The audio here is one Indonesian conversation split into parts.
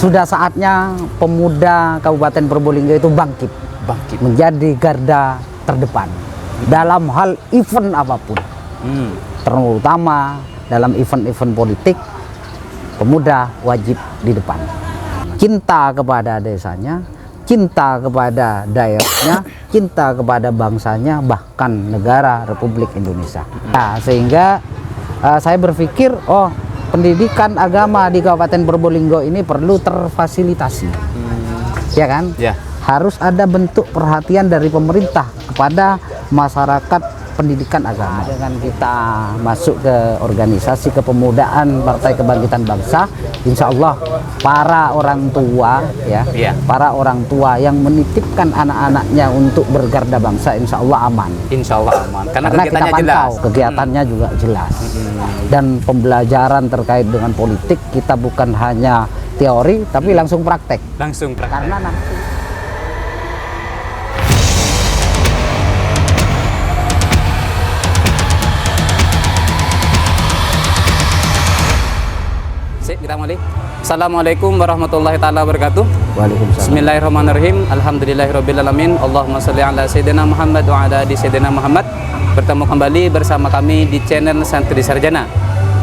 Sudah saatnya pemuda Kabupaten Probolinggo itu bangkit menjadi garda terdepan dalam hal event apapun. Terutama dalam event-event politik, pemuda wajib di depan. Cinta kepada desanya, cinta kepada daerahnya, cinta kepada bangsanya, bahkan negara Republik Indonesia. Nah, sehingga saya berpikir, pendidikan agama di Kabupaten Probolinggo ini perlu terfasilitasi, ya kan? Ya. Harus ada bentuk perhatian dari pemerintah kepada masyarakat pendidikan agama. Dengan kita masuk ke organisasi kepemudaan Partai Kebangkitan Bangsa, insya Allah para orang tua para orang tua yang menitipkan anak-anaknya untuk bergarda bangsa, insya Allah aman. Insya Allah aman. Karena kita pantau kegiatannya juga jelas. Dan pembelajaran terkait dengan politik kita bukan hanya teori, tapi langsung praktek. Karena nanti kita mulai. Assalamualaikum warahmatullahi taala wabarakatuh. Waalaikumsalam. Bismillahirrahmanirrahim. Alhamdulillahirobbilalamin. Allahumma sholli ala sayyidina Muhammad wa ala ali sayyidina Muhammad. Bertemu kembali bersama kami di channel Santri Sarjana.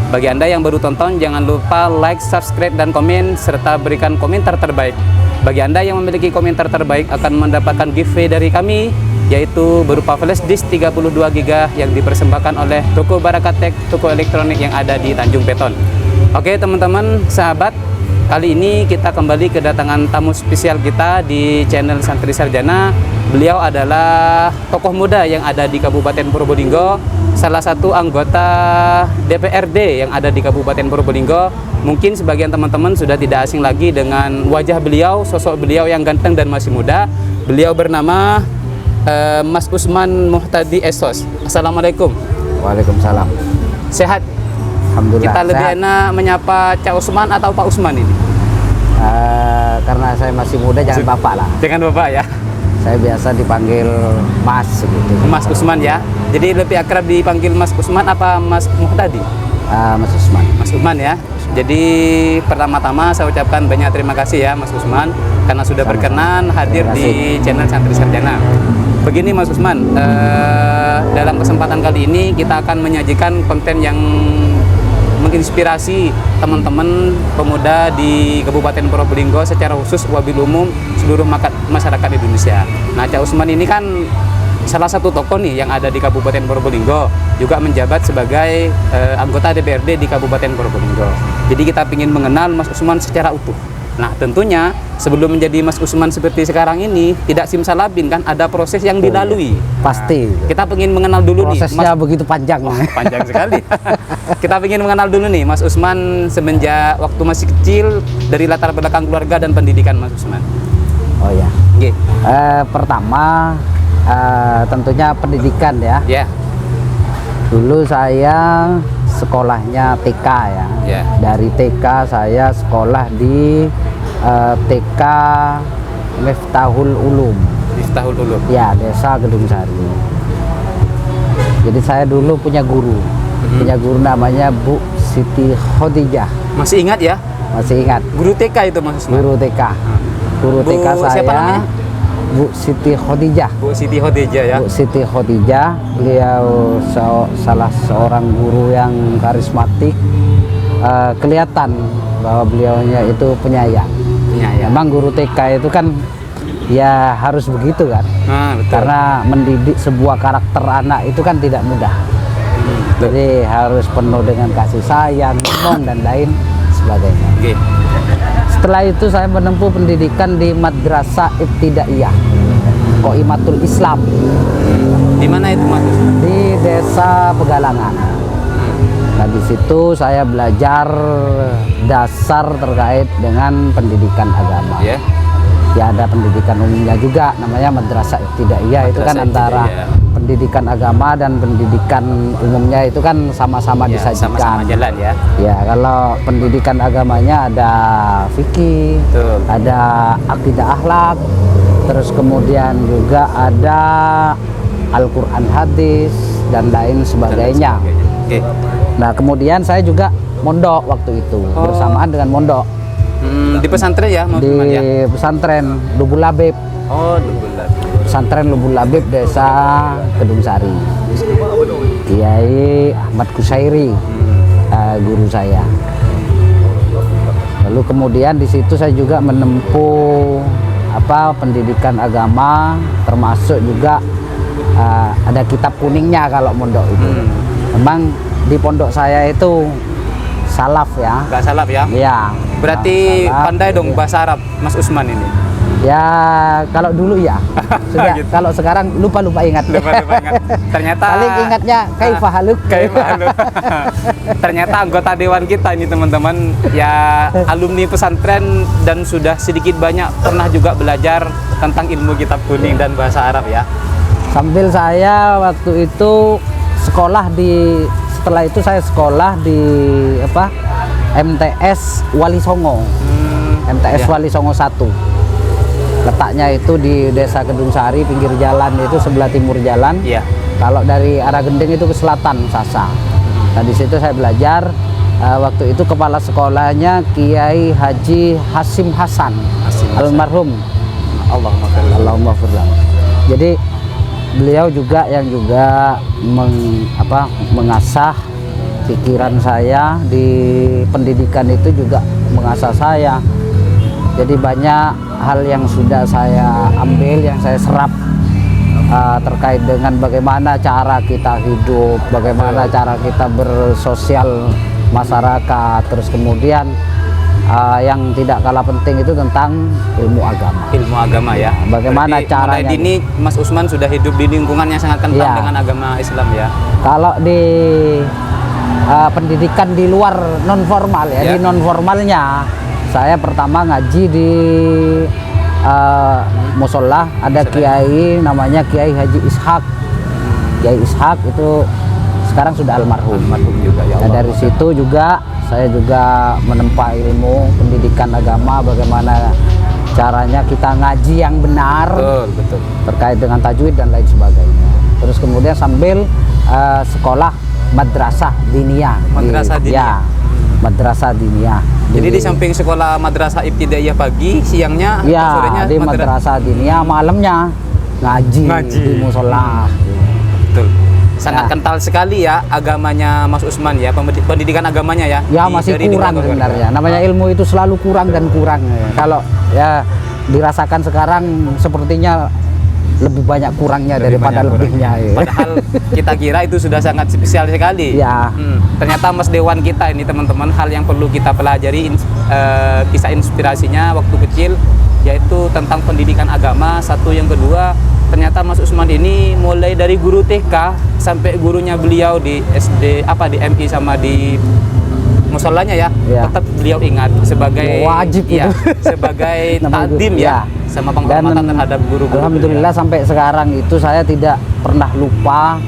Bagi Anda yang baru tonton, jangan lupa like, subscribe, dan komen serta berikan komentar terbaik. Bagi Anda yang memiliki komentar terbaik akan mendapatkan giveaway dari kami, yaitu berupa flash disk 32 GB yang dipersembahkan oleh Toko Barakatek, toko elektronik yang ada di Tanjung Beton. Oke teman-teman, sahabat, kali ini kita kembali kedatangan tamu spesial kita di channel Santri Sarjana. Beliau adalah tokoh muda yang ada di Kabupaten Probolinggo, salah satu anggota DPRD yang ada di Kabupaten Probolinggo. Mungkin sebagian teman-teman sudah tidak asing lagi dengan wajah beliau, sosok beliau yang ganteng dan masih muda. Beliau bernama Mas Usman Muhtadi Esos. Assalamualaikum. Waalaikumsalam. Sehat? Alhamdulillah. Kita lebih enak menyapa Cak Usman atau Pak Usman ini? Karena saya masih muda, jangan Bapak lah. Jangan Bapak ya. Saya biasa dipanggil Mas gitu. Mas Usman ya. Jadi lebih akrab dipanggil Mas Usman apa Mas Muhtadi? Mas Usman. Mas Usman ya. Jadi pertama-tama saya ucapkan banyak terima kasih ya Mas Usman karena sudah berkenan hadir di channel Santri Sarjana. Begini Mas Usman, dalam kesempatan kali ini kita akan menyajikan konten yang menginspirasi teman-teman pemuda di Kabupaten Probolinggo secara khusus, wabil umum seluruh masyarakat Indonesia. Nah, Cak Usman ini kan salah satu tokoh nih yang ada di Kabupaten Probolinggo, juga menjabat sebagai anggota DPRD di Kabupaten Probolinggo. Jadi kita ingin mengenal Mas Usman secara utuh. Nah, tentunya sebelum menjadi Mas Usman seperti sekarang ini, tidak simsalabim kan, ada proses yang dilalui. Pasti. Nah, kita ingin mengenal dulu prosesnya nih. Prosesnya begitu panjang. Panjang sekali. Kita ingin mengenal dulu nih Mas Usman semenjak waktu masih kecil, dari latar belakang keluarga dan pendidikan Mas Usman. Oh ya. Okay. Pertama tentunya pendidikan ya. Yeah. Dulu saya sekolahnya TK ya. Yeah. Dari TK saya sekolah di TK Miftahul Ulum. Miftahul Ulum. Ya, Desa Gedung Sari. Jadi saya dulu punya guru. Punya guru namanya Bu Siti Khadijah. Masih ingat ya? Masih ingat. Guru TK itu Mas Usman? Guru TK. Guru TK saya. Siapa namanya? Bu Siti Khadijah. Bu Siti Khadijah ya. Bu Siti Khadijah, beliau salah seorang guru yang karismatik. Kelihatan bahwa beliaunya itu penyayang. Memang guru TK itu kan ya harus begitu kan. Betul. Karena mendidik sebuah karakter anak itu kan tidak mudah. Jadi harus penuh dengan kasih sayang, dan lain sebagainya. Okay. Setelah itu saya menempuh pendidikan di Madrasah Ibtidaiyah Qoimatul Islam. Di mana itu Mas? Di Desa Pegalangan. Nah, di situ saya belajar dasar terkait dengan pendidikan agama. Yeah. Ya, ada pendidikan umumnya juga, namanya Madrasah Ibtidaiyah. Itu kan antara pendidikan agama dan pendidikan umumnya itu kan sama-sama ya, disajikan. Sama-sama jalan ya. Ya, kalau pendidikan agamanya ada fikih, ada akidah akhlak, terus kemudian juga ada Al-Quran hadis dan lain sebagainya. Nah, kemudian saya juga mondok waktu itu bersamaan dengan mondok. Di pesantren ya, Mas di Usman ya? pesantren Lubul Labib. Oh, Lubulab. Pesantren Lubul Labib Desa Kedung Sari. Kiai Ahmad Kusairi, guru saya. Lalu kemudian di situ saya juga menempuh pendidikan agama, termasuk juga ada kitab kuningnya kalau mondok itu. Memang di pondok saya itu salaf ya. Nggak salaf ya? Iya. Berarti salaf, pandai dong iya. bahasa Arab, Mas Usman ini. Ya kalau dulu ya. Sudah, Gitu. kalau sekarang lupa ingat. Lupa ingat. Ternyata Paling ingatnya kaifa haluk. Ternyata anggota dewan kita ini teman-teman ya alumni pesantren dan sudah sedikit banyak pernah juga belajar tentang ilmu kitab kuning dan bahasa Arab ya. Sambil saya waktu itu setelah itu saya sekolah di MTS Wali Songo. MTS ya. Wali Songo 1. Letaknya itu di Desa Kedung Sari, pinggir jalan itu sebelah timur jalan. Iya. Kalau dari arah Gending itu ke selatan Sasa. Nah di situ saya belajar. Waktu itu kepala sekolahnya Kiai Haji Hasim Hasan, almarhum. Allahumma firlah. Jadi beliau juga yang mengasah pikiran saya di pendidikan itu, juga mengasah saya. Jadi banyak hal yang sudah saya ambil, yang saya serap terkait dengan bagaimana cara kita hidup, bagaimana cara kita bersosial masyarakat. Terus kemudian yang tidak kalah penting itu tentang ilmu agama. Ilmu agama ya. Bagaimana berarti caranya? Mulai dini Mas Usman sudah hidup di lingkungan yang sangat kental Ya. dengan agama Islam ya. Kalau di pendidikan di luar non formal ya, Ya. di non formalnya saya pertama ngaji di musola, ada kiai namanya Kiai Haji Ishak. Kiai Ishak itu sekarang sudah almarhum. Juga ya Nah, Allah. dari situ juga saya juga menempa ilmu pendidikan agama, bagaimana caranya kita ngaji yang benar. Betul. Terkait dengan tajwid dan lain sebagainya. Terus kemudian sambil sekolah madrasah diniyah. Madrasah diniyah. Ya, madrasah diniyah. Jadi di samping sekolah madrasah ibtidaiyah pagi, siangnya ya, sorenya di madrasah diniyah, malamnya ngaji di musola. Betul. Sangat Ya. kental sekali ya agamanya Mas Usman ya, pendidikan agamanya ya. Ya masih dari kurang keluarga. sebenarnya. Namanya ilmu itu selalu kurang dan kurang. Kalau ya dirasakan sekarang sepertinya lebih banyak kurangnya daripada lebihnya. Ya. Padahal kita kira itu sudah sangat spesial sekali. Ya. Ternyata Mas Dewan kita ini teman-teman, hal yang perlu kita pelajari, kisah inspirasinya waktu kecil, yaitu tentang pendidikan agama. Satu, yang kedua, ternyata Mas Usman ini mulai dari guru TK sampai gurunya beliau di SD, di MI sama di musolanya ya, tetap beliau ingat sebagai wajib ya, itu. sebagai takdim ya, sama penghormatan terhadap guru-guru. Alhamdulillah sampai sekarang itu saya tidak pernah lupa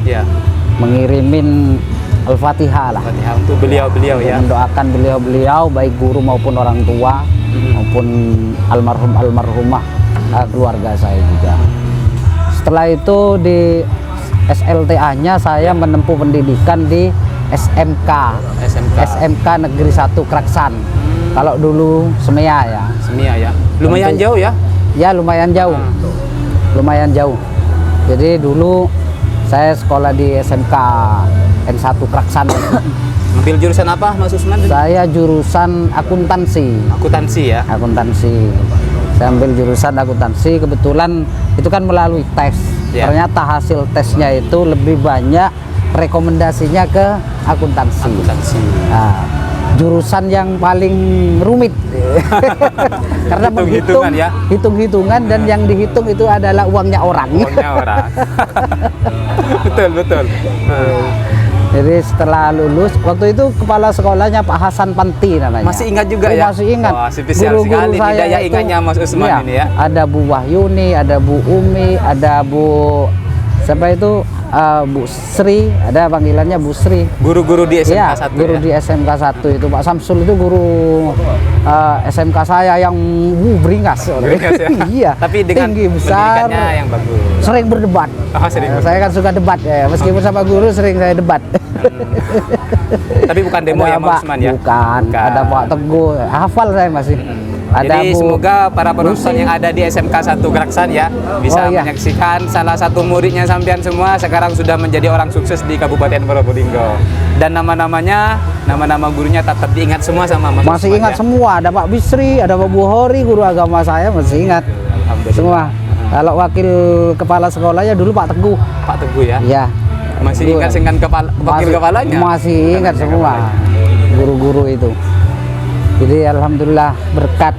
mengirimin Al-Fatihah lah. Al-Fatihah untuk beliau-beliau ya. Mendoakan beliau-beliau baik guru maupun orang tua maupun almarhumah keluarga saya juga. Setelah itu di SLTA-nya saya menempuh pendidikan di SMK Negeri 1 Kraksan. Kalau dulu Semia ya. Semia ya. Lumayan jauh ya? Ya lumayan jauh. Lumayan jauh. Jadi dulu saya sekolah di SMK N1 Kraksan. Ambil jurusan apa Mas Usman? Saya jurusan akuntansi. Akuntansi ya? Akuntansi. Saya ambil jurusan akuntansi, kebetulan itu kan melalui tes. Ternyata hasil tesnya itu lebih banyak rekomendasinya ke akuntansi. Nah, jurusan yang paling rumit karena menghitung ya? hitung-hitungan dan yang dihitung itu adalah uangnya orang. Betul. Jadi setelah lulus, waktu itu kepala sekolahnya Pak Hasan Panti namanya. Masih ingat juga ya? Masih ingat. Wah, spesial sekali nih daya ingatnya Mas Usman ini ya. Ada Bu Wahyuni, ada Bu Umi, ada Bu siapa itu Bu Sri, ada panggilannya Bu Sri. Guru-guru di SMK Iya, 1 guru ya? di SMK 1 itu Pak Samsul itu guru SMK saya yang beringas. Beringas ya? Iya. Tapi dengan tinggi besar, pendidikannya yang bagus. sering berdebat. Oh, sering Saya kan suka debat ya, meskipun sama guru sering saya debat. Tapi bukan demo Ada ya, Mas Pak, Usman ya? bukan. Ada Pak Teguh, hafal saya masih. Ada Jadi Bu semoga para penonton Lucy. yang ada di SMK 1 Geraksan ya bisa Oh, iya. menyaksikan salah satu muridnya sampean semua sekarang sudah menjadi orang sukses di Kabupaten Probolinggo. Dan nama-nama gurunya tetap diingat semua sama Mas Masih Usman, ingat ya? semua, ada Pak Bisri, ada Pak Buhori, guru agama saya masih ingat Alhamdulillah. semua. Kalau wakil kepala sekolahnya dulu Pak Teguh. Pak Teguh ya. Iya. Masih Teguh, ingat ya. dengan wakil kepalanya? Masih ingat semua guru-guru itu. Jadi alhamdulillah berkat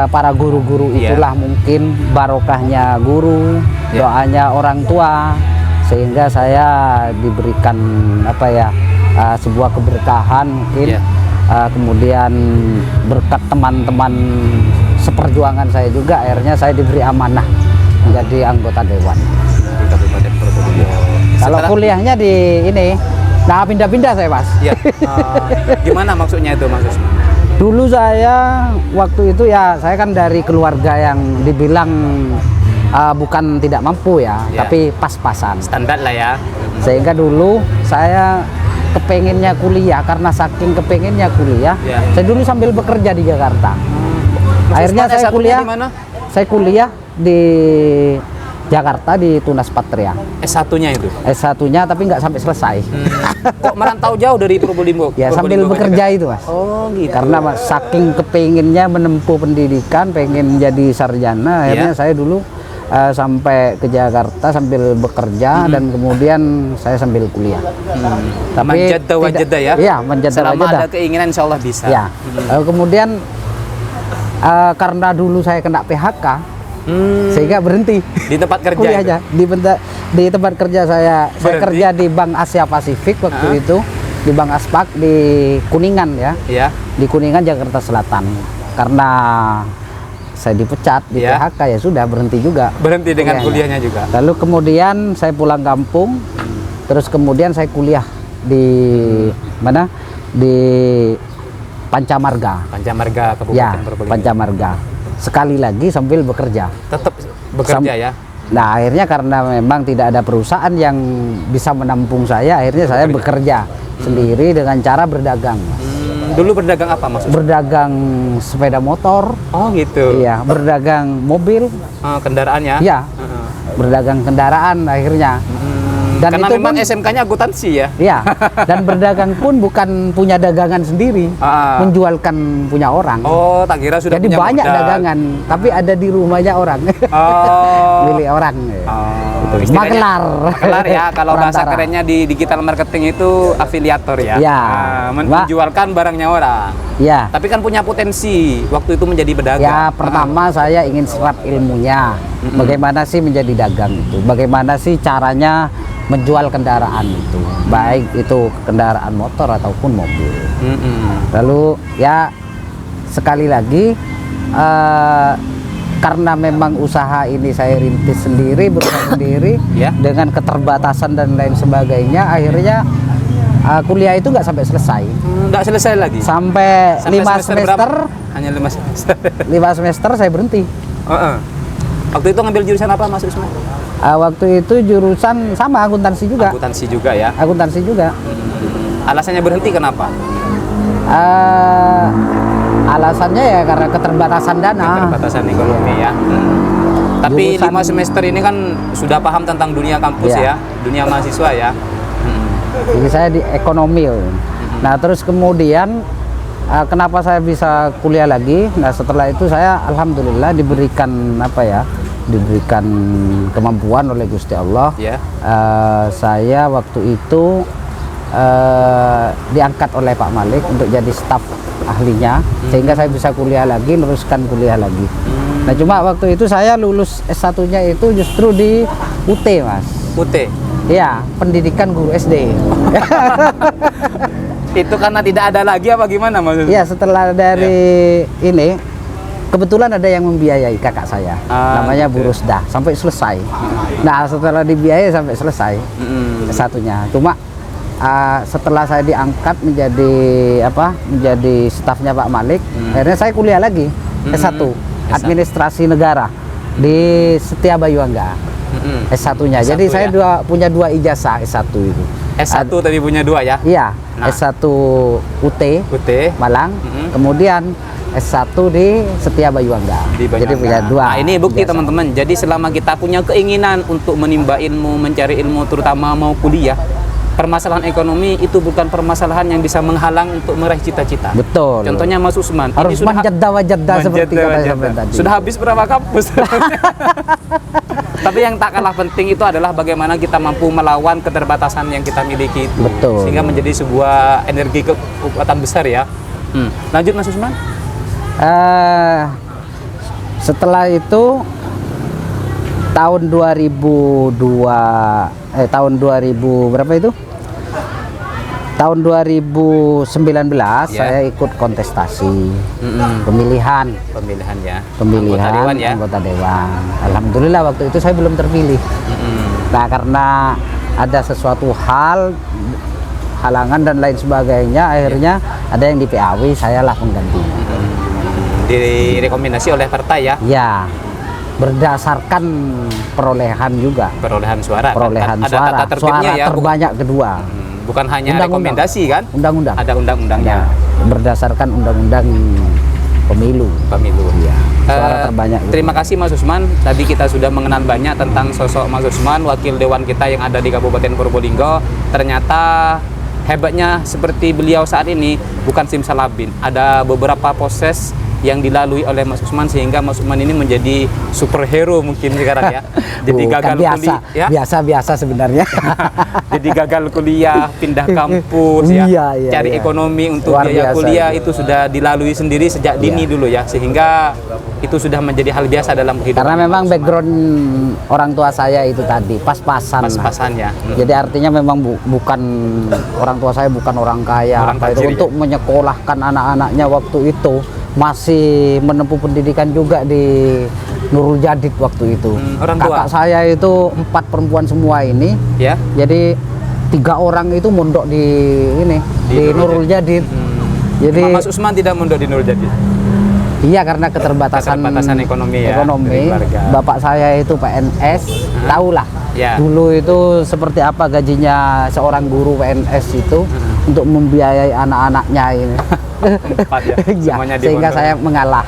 para guru-guru Iya. itulah mungkin barokahnya guru, Iya. doanya orang tua, sehingga saya diberikan apa ya sebuah keberkahan mungkin. Iya. Kemudian berkat teman-teman seperjuangan saya juga akhirnya saya diberi amanah menjadi anggota dewan. Di Kabupaten Probolinggo. Kalau Setelah- kuliahnya di ini, nah pindah-pindah saya Mas. Ya. Gimana maksudnya itu Mas Usman? Dulu saya waktu itu ya saya kan dari keluarga yang dibilang bukan tidak mampu ya, Ya. tapi pas-pasan. Standar lah ya. Sehingga dulu saya kepengennya kuliah karena saking kepengennya kuliah, Ya. saya dulu sambil bekerja di Jakarta. Mas Akhirnya Usman saya S1-nya kuliah. di mana? Saya kuliah di Jakarta di Tunas Patria. S1-nya itu. S1-nya tapi nggak sampai selesai. Kok merantau jauh dari Probolinggo? Ya sambil Probolinggo bekerja kan? itu Mas. Oh gitu. Karena Mas, saking kepengennya menempuh pendidikan, pengen jadi sarjana, akhirnya saya dulu sampai ke Jakarta sambil bekerja dan kemudian saya sambil kuliah. Manjada wajada ya? Iya, manjada Selama wajada. ada keinginan insya Allah bisa. Ya. Kemudian karena dulu saya kena PHK, sehingga berhenti Di tempat kerja kuliahnya. Di tempat kerja saya Berhenti? kerja di Bank Asia Pasifik waktu itu, di Bank Aspak di Kuningan ya. Ya. Di Kuningan Jakarta Selatan. Karena saya dipecat di Iya. PHK ya sudah berhenti juga. Berhenti dengan kuliahnya juga. Lalu kemudian saya pulang kampung, terus kemudian saya kuliah di mana? Di Pancamarga. Pancamarga Kabupaten Ya, Probolinggo. Pancamarga. Sekali lagi sambil bekerja. Tetap bekerja ya. Nah, akhirnya karena memang tidak ada perusahaan yang bisa menampung saya, akhirnya saya bekerja sendiri dengan cara berdagang. Dulu berdagang apa Mas? Berdagang sepeda motor, Oh gitu. iya, berdagang mobil, Kendaraan ya? iya, berdagang kendaraan akhirnya. Dan Karena itu memang pun, SMK-nya akuntansi ya. iya, dan berdagang pun bukan punya dagangan sendiri, Ah. menjualkan punya orang. Oh, tak kira sudah Jadi punya banyak modal. dagangan, tapi ada di rumahnya orang, Oh. milik orang. Oh, Itu, istilahnya makelar. makelar ya. Kalau bahasa Perantara. kerennya di digital marketing itu afiliator ya. Ya. Menjualkan barangnya orang. Ya. Tapi kan punya potensi waktu itu menjadi pedagang. Ya, pertama saya ingin serap ilmunya. Bagaimana sih menjadi dagang itu? Bagaimana sih caranya menjual kendaraan itu? Baik itu kendaraan motor ataupun mobil. Lalu ya sekali lagi karena memang usaha ini saya rintis sendiri, berusaha sendiri Ya. dengan keterbatasan dan lain sebagainya, akhirnya kuliah itu nggak sampai selesai. Nggak selesai lagi. Sampai 5 berapa? semester, Hanya 5 semester. 5 semester saya berhenti. Heeh. Waktu itu ngambil jurusan apa Mas Usman? Waktu itu jurusan sama akuntansi juga. Akuntansi juga ya. Akuntansi juga. Alasannya berhenti kenapa? Alasannya ya karena keterbatasan dana. Keterbatasan ekonomi ya. Tapi Jurusan- 5 semester ini kan sudah paham tentang dunia kampus Iya. ya, dunia mahasiswa ya. Jadi saya di ekonomi. Nah terus kemudian kenapa saya bisa kuliah lagi? Nah setelah itu saya alhamdulillah diberikan apa ya? Diberikan kemampuan oleh Gusti Allah. Ya. Saya waktu itu diangkat oleh Pak Malik untuk jadi staf ahlinya, sehingga saya bisa kuliah lagi, luruskan kuliah lagi. Nah cuma waktu itu saya lulus S1-nya itu justru di UT Mas. UT. Ya, pendidikan guru SD. Itu karena tidak ada lagi apa gimana maksudnya? Ya setelah dari ini Kebetulan ada yang membiayai kakak saya, namanya Bu gitu. Rusdah, sampai selesai. Nah setelah dibiayai sampai selesai satunya. Cuma setelah saya diangkat menjadi stafnya Pak Malik, akhirnya saya kuliah lagi S1 Administrasi Negara di Setia Bayuangga. S1-nya. Jadi S1 saya punya 2 ijazah S1 itu. S1 tadi punya 2 ya? Iya, Nah. S1 UT Malang, Mm-mm. kemudian S1 di Setia Bayuangga. Di Jadi punya 2. Nah, ini bukti ijazah. teman-teman. Jadi selama kita punya keinginan untuk menimba ilmu, mencari ilmu, terutama mau kuliah, permasalahan ekonomi itu bukan permasalahan yang bisa menghalang untuk meraih cita-cita. Betul. Contohnya Mas Usman. Harus manjadda seperti kata sampai tadi. Sudah habis berapa kampus? Tapi yang tak kalah penting itu adalah bagaimana kita mampu melawan keterbatasan yang kita miliki itu. Betul. Sehingga menjadi sebuah energi kekuatan besar ya. Lanjut Mas Usman. Setelah itu tahun 2000 berapa itu? Tahun 2019 saya ikut kontestasi pemilihan Ya. pemilihan Anggota dewan ya. anggota dewan. Alhamdulillah waktu itu saya belum terpilih. Nah karena ada sesuatu halangan dan lain sebagainya, akhirnya ada yang di PAW, saya lah penggantinya. Direkomendasi oleh partai ya. Ya, berdasarkan perolehan juga. Perolehan suara. Perolehan Ada suara, tata tertibnya suara ya. terbanyak kedua. Bukan hanya Undang-undang. rekomendasi kan? Undang-undang. Ada undang-undangnya. Ya, berdasarkan undang-undang pemilu. Ya. Suara terbanyak. Terima kasih Mas Usman. Tadi kita sudah mengenal banyak tentang sosok Mas Usman, wakil dewan kita yang ada di Kabupaten Purbolinggo. Ternyata hebatnya seperti beliau saat ini bukan simsalabim. Ada beberapa proses yang dilalui oleh Mas Usman sehingga Mas Usman ini menjadi superhero mungkin sekarang ya. Jadi Bukan gagal kuliah ya. biasa sebenarnya. Jadi gagal kuliah, pindah kampus ya. Iya, Cari iya. ekonomi untuk Luar biaya biasa kuliah itu. itu sudah dilalui sendiri sejak dini dulu ya. Sehingga itu sudah menjadi hal biasa dalam kehidupan. Karena memang background orang tua saya itu tadi pas-pasan. pas-pasan ya. Jadi artinya memang bukan orang tua saya bukan orang kaya. Orang Apa itu, tajir untuk menyekolahkan anak-anaknya waktu itu masih menempuh pendidikan juga di Nurul Jadid waktu itu. Orang tua? Kakak saya itu 4 perempuan semua ini. Ya. Jadi 3 orang itu mondok di Di Nurul Jadid. Jadi Mas Usman tidak mondok di Nurul Jadid. iya karena keterbatasan ekonomi ya, dari ekonomi. keluarga. Bapak saya itu PNS, tahulah. Ya. Dulu itu seperti apa gajinya seorang guru PNS itu untuk membiayai anak-anaknya ini. Empat ya, Ya, semuanya di sehingga pondok. saya mengalah.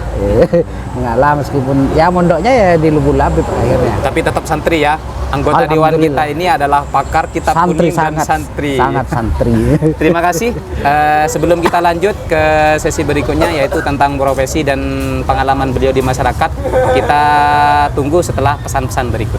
Mengalah meskipun ya mondoknya ya di Lubuk Labib akhirnya. Tapi tetap santri ya. Anggota dewan Alhamdulillah. kita ini adalah pakar kitab kuning dan santri. sangat santri. Terima kasih. Sebelum kita lanjut ke sesi berikutnya yaitu tentang profesi dan pengalaman beliau di masyarakat, kita tunggu setelah pesan-pesan berikut.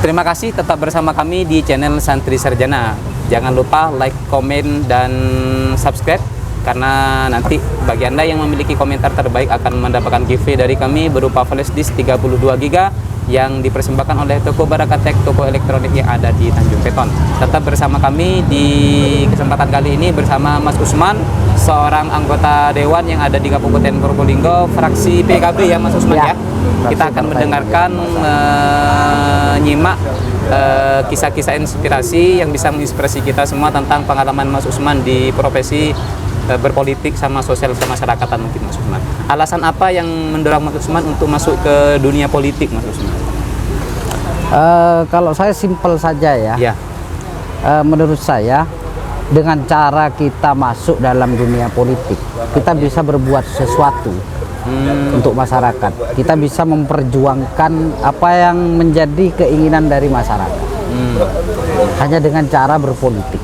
Terima kasih tetap bersama kami di channel Santri Sarjana. Jangan lupa like, komen, dan subscribe karena nanti bagi Anda yang memiliki komentar terbaik akan mendapatkan giveaway dari kami berupa flash disk 32 GB yang dipersembahkan oleh Toko Barakatek, toko elektronik yang ada di Tanjung Peton. Tetap bersama kami di kesempatan kali ini bersama Mas Usman, seorang anggota dewan yang ada di Kabupaten Purbolinggo, fraksi PKB ya Mas Usman ya. Kita akan mendengarkan menyimak kisah-kisah inspirasi yang bisa menginspirasi kita semua tentang pengalaman Mas Usman di profesi berpolitik sama sosial kemasyarakatan mungkin Mas Usman. Alasan apa yang mendorong Mas Usman untuk masuk ke dunia politik Mas Usman? Kalau saya simpel saja ya. Ya. Menurut saya dengan cara kita masuk dalam dunia politik, kita bisa berbuat sesuatu untuk masyarakat. Kita bisa memperjuangkan apa yang menjadi keinginan dari masyarakat. Hanya dengan cara berpolitik.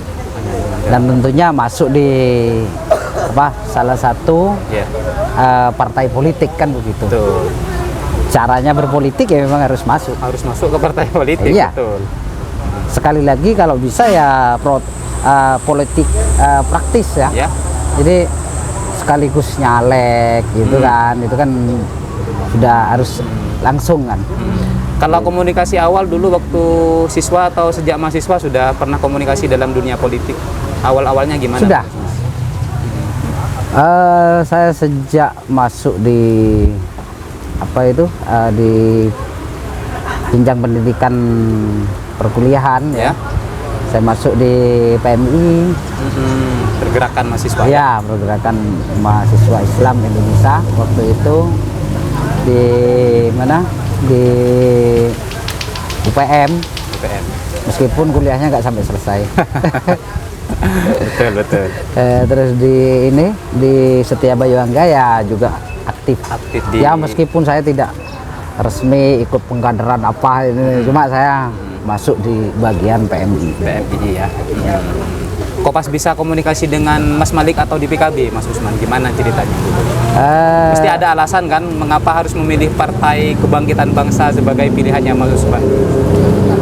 Dan tentunya masuk di salah satu partai politik kan begitu. Betul. Caranya berpolitik ya memang harus masuk. Harus masuk ke partai politik. Iya. Betul. Sekali lagi kalau bisa ya politik praktis ya. Jadi sekaligus nyalek gitu kan, itu kan sudah harus langsung kan. Kalau komunikasi awal dulu waktu siswa atau sejak mahasiswa sudah pernah komunikasi dalam dunia politik, awal-awalnya gimana? Sudah. Saya sejak masuk di di jenjang pendidikan perkuliahan ya. Saya masuk di PMI. Pergerakan mahasiswa. Ya, pergerakan mahasiswa Islam Indonesia waktu itu di mana? Di UPM. Meskipun kuliahnya nggak sampai selesai. Betul. Terus di Setia Bayuangga ya juga aktif di... Ya meskipun saya tidak resmi ikut pengkaderan apa ini, cuma saya masuk di bagian PMI ya. Kok pas bisa komunikasi dengan Mas Malik atau di PKB, Mas Usman? Gimana ceritanya? Mesti ada alasan kan mengapa harus memilih Partai Kebangkitan Bangsa sebagai pilihannya Mas Usman?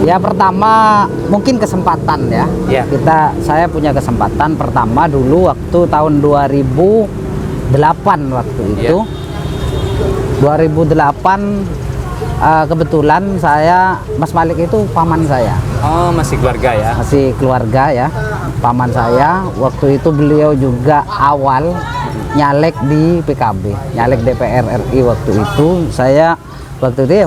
Ya pertama mungkin kesempatan ya. Saya punya kesempatan pertama dulu waktu tahun 2008 waktu itu. 2008 kebetulan Mas Malik itu paman saya. Oh, masih keluarga ya? Masih keluarga ya, paman saya. Waktu itu beliau juga awal nyalek di PKB, nyalek DPR RI waktu itu. Saya waktu itu ya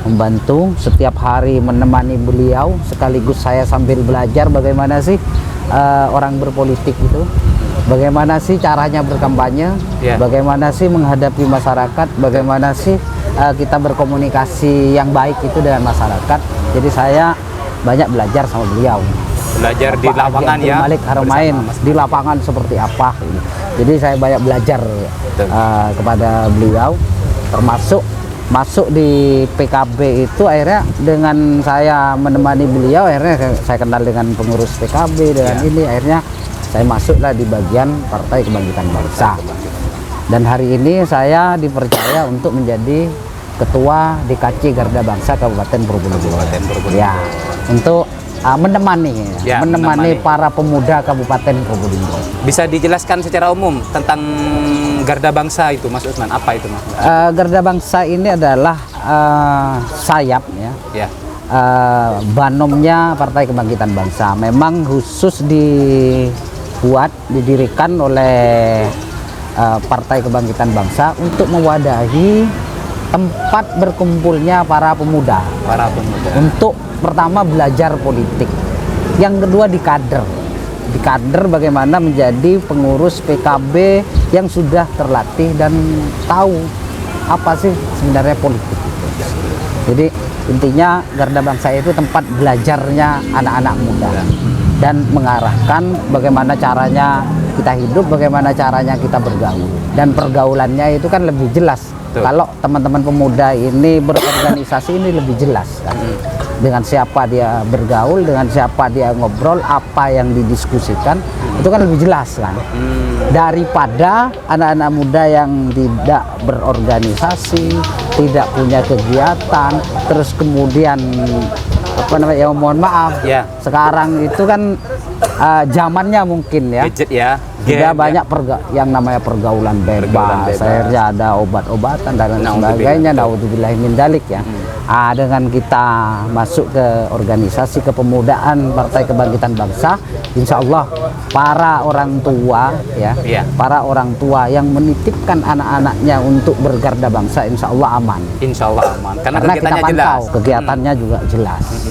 membantu setiap hari menemani beliau, sekaligus saya sambil belajar bagaimana sih orang berpolitik itu, bagaimana sih caranya berkampanye, bagaimana sih menghadapi masyarakat, bagaimana sih kita berkomunikasi yang baik itu dengan masyarakat. Jadi saya banyak belajar sama beliau. Belajar di lapangan ya? Malik Haramain, di lapangan seperti apa. Jadi saya banyak belajar kepada beliau, termasuk masuk di PKB itu akhirnya dengan saya menemani beliau, akhirnya saya kenal dengan pengurus PKB dengan ini, akhirnya saya masuklah di bagian Partai Kebangkitan Bangsa. Dan hari ini saya dipercaya untuk menjadi Ketua DKC Garda Bangsa Kabupaten Probolinggo. Ya, untuk menemani para pemuda Kabupaten Probolinggo. Bisa dijelaskan secara umum tentang Garda Bangsa itu, Mas Usman? Apa itu, Mas? Garda Bangsa ini adalah sayap ya. Banomnya Partai Kebangkitan Bangsa. Memang khusus didirikan oleh Partai Kebangkitan Bangsa untuk mewadahi tempat berkumpulnya para pemuda. Untuk pertama belajar politik, yang kedua di kader bagaimana menjadi pengurus PKB yang sudah terlatih dan tahu apa sih sebenarnya politik. Jadi intinya Garda Bangsa itu tempat belajarnya anak-anak muda dan mengarahkan bagaimana caranya kita hidup, bagaimana caranya kita bergaul, dan pergaulannya itu kan lebih jelas. Kalau teman-teman pemuda ini berorganisasi ini lebih jelas kan. Dengan siapa dia bergaul, dengan siapa dia ngobrol, apa yang didiskusikan, itu kan lebih jelas kan. Daripada anak-anak muda yang tidak berorganisasi, tidak punya kegiatan, terus kemudian mohon maaf, sekarang itu kan zamannya mungkin ya. Gadget ya. Sudah banyak yang namanya pergaulan bebas. Akhirnya ada obat-obatan dan sebagainya. Naudzubillah min dzalik ya. Dengan kita masuk ke organisasi kepemudaan Partai Kebangkitan Bangsa, insya Allah para orang tua para orang tua yang menitipkan anak-anaknya untuk bergarda bangsa, insya Allah aman. Insya Allah aman. Karena kita pantau kegiatannya juga jelas.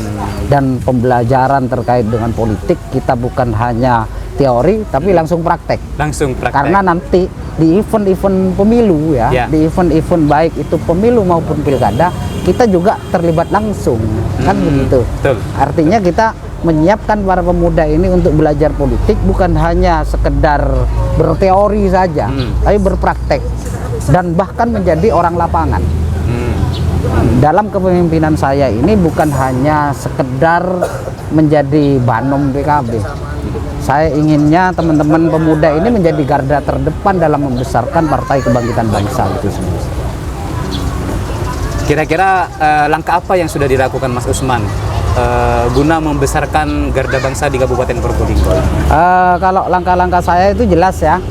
Dan pembelajaran terkait dengan politik kita bukan hanya teori tapi langsung praktek. Karena nanti di event-event pemilu di event-event baik itu pemilu maupun pilkada, kita juga terlibat langsung kan begitu. Artinya kita menyiapkan para pemuda ini untuk belajar politik bukan hanya sekedar berteori saja, tapi berpraktek dan bahkan menjadi orang lapangan. Dalam kepemimpinan saya ini bukan hanya sekedar menjadi banom PKB. Saya inginnya teman-teman pemuda ini menjadi garda terdepan dalam membesarkan Partai Kebangkitan Bangsa itu sendiri. Kira-kira langkah apa yang sudah dilakukan Mas Usman guna membesarkan garda bangsa di Kabupaten Probolinggo? Kalau langkah-langkah saya itu jelas ya.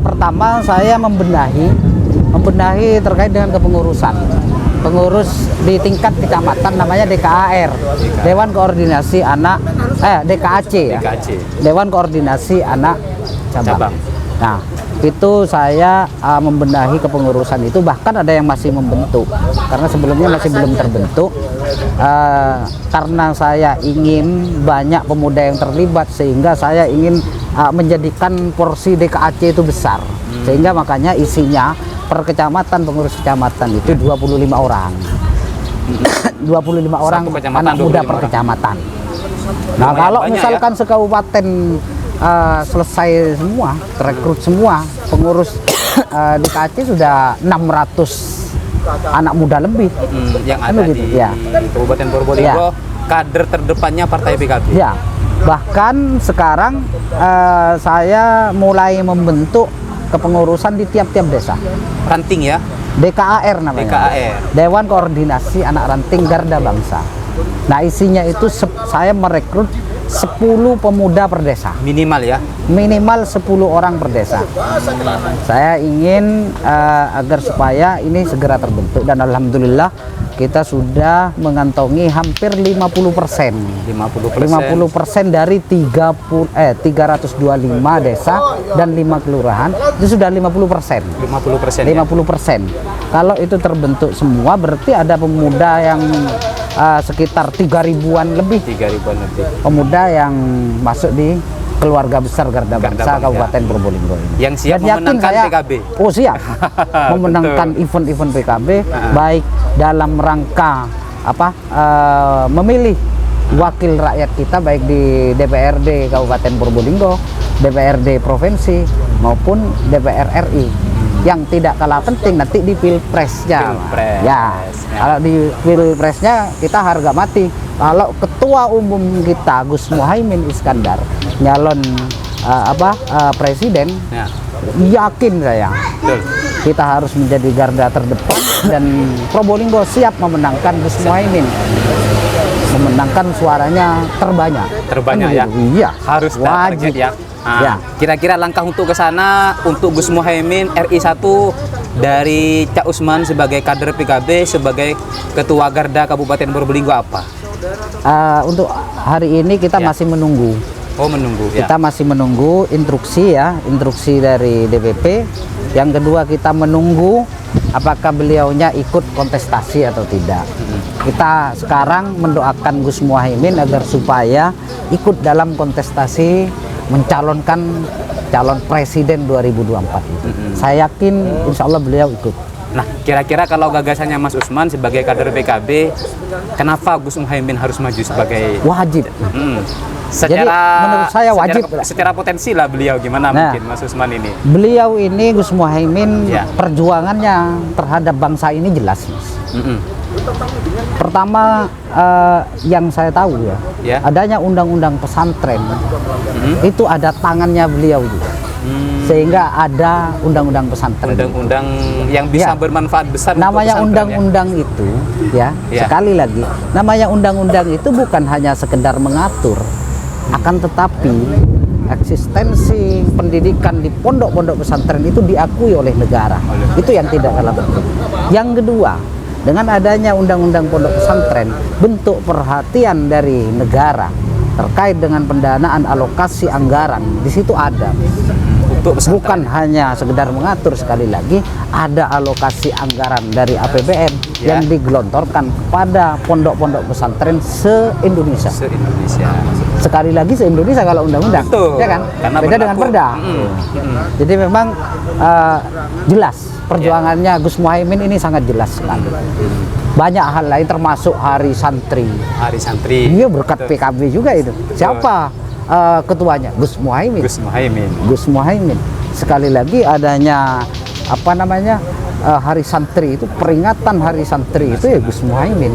Pertama, saya membenahi terkait dengan kepengurusan. Pengurus di tingkat kecamatan namanya DKAR, Dewan Koordinasi Anak DKAC ya. Dewan Koordinasi Anak Cabang. Nah, itu saya membenahi kepengurusan itu, bahkan ada yang masih membentuk karena sebelumnya masih belum terbentuk. Karena saya ingin banyak pemuda yang terlibat, sehingga saya ingin menjadikan porsi DKAC itu besar, sehingga makanya isinya per kecamatan, pengurus kecamatan itu 25 orang. 25 orang anak muda per kecamatan. Nah, kalau misalkan sekabupaten selesai semua, rekrut semua pengurus DKAC sudah 600 anak muda lebih yang ada gitu, di Kabupaten Probolinggo, kader terdepannya Partai PKB. Ya, bahkan sekarang saya mulai membentuk kepengurusan di tiap-tiap desa. Ranting ya? DKAR namanya. DKAR. Dewan Koordinasi Anak Ranting Garda Bangsa. Nah, isinya itu saya merekrut 10 pemuda per desa. Minimal ya? Minimal 10 orang per desa. Saya ingin agar supaya ini segera terbentuk, dan alhamdulillah kita sudah mengantongi hampir 50%. 50% dari 325 desa dan 5 kelurahan itu sudah 50%. 50%. Kalau itu terbentuk semua, berarti ada pemuda yang sekitar 3.000-an lebih. Pemuda yang masuk di keluarga besar Garda Bangsa Kabupaten Probolinggo ini. Yang siap memenangkan PKB. Oh, siap. Memenangkan event-event PKB, baik dalam rangka memilih wakil rakyat kita baik di DPRD Kabupaten Probolinggo, DPRD provinsi maupun DPR RI. Yang tidak kalah penting nanti di pilpresnya. Kalau di pilpresnya kita harga mati. Kalau ketua umum kita Gus Muhaimin Iskandar nyalon presiden, yakin saya kita harus menjadi garda terdepan, dan Probolinggo siap memenangkan Gus Muhaimin, memenangkan suaranya terbanyak ya. Iya, harus wajib ya. Kira-kira langkah untuk ke sana untuk Gus Muhaimin RI 1 dari Cak Usman sebagai kader PKB, sebagai ketua Garda Kabupaten Probolinggo apa? Untuk hari ini kita masih menunggu. Kita masih menunggu instruksi dari DPP. Yang kedua, kita menunggu apakah beliaunya ikut kontestasi atau tidak. Kita sekarang mendoakan Gus Muhaimin agar supaya ikut dalam kontestasi mencalonkan calon presiden 2024 itu. Saya yakin insya Allah beliau ikut. Nah, kira-kira kalau gagasannya Mas Usman sebagai kader PKB, kenapa Gus Muhaimin harus maju sebagai wajib? Jadi menurut saya wajib. Secara potensi lah beliau gimana mungkin Mas Usman ini? Beliau ini Gus Muhaimin perjuangannya terhadap bangsa ini jelas, Mas. Pertama, yang saya tahu adanya undang-undang pesantren itu ada tangannya beliau juga. Sehingga ada undang-undang pesantren. Undang-undang yang bisa bermanfaat besar. Namanya undang-undang itu sekali lagi, namanya undang-undang itu bukan hanya sekedar mengatur, akan tetapi eksistensi pendidikan di pondok-pondok pesantren itu diakui oleh negara. Itu yang tidak kalah penting. Yang kedua, dengan adanya undang-undang pondok pesantren, bentuk perhatian dari negara terkait dengan pendanaan alokasi anggaran di situ ada. untuk pesantren. Bukan hanya sekedar mengatur, sekali lagi ada alokasi anggaran dari APBN yang digelontorkan kepada pondok-pondok pesantren se-Indonesia. Se-Indonesia. Sekali lagi se-Indonesia kalau undang-undang, Betul. ya kan? Karena Beda dengan berlaku. perda. Jadi memang jelas perjuangannya Gus Muhaimin ini sangat jelas sekali. Banyak hal lain termasuk Hari Santri. Hari Santri. Dia berkat PKB juga itu. Siapa ketuanya? Gus Muhaimin. Gus Muhaimin. Gus Muhaimin. Sekali lagi adanya apa namanya Hari Santri itu, peringatan Hari Santri itu ya Gus Muhaimin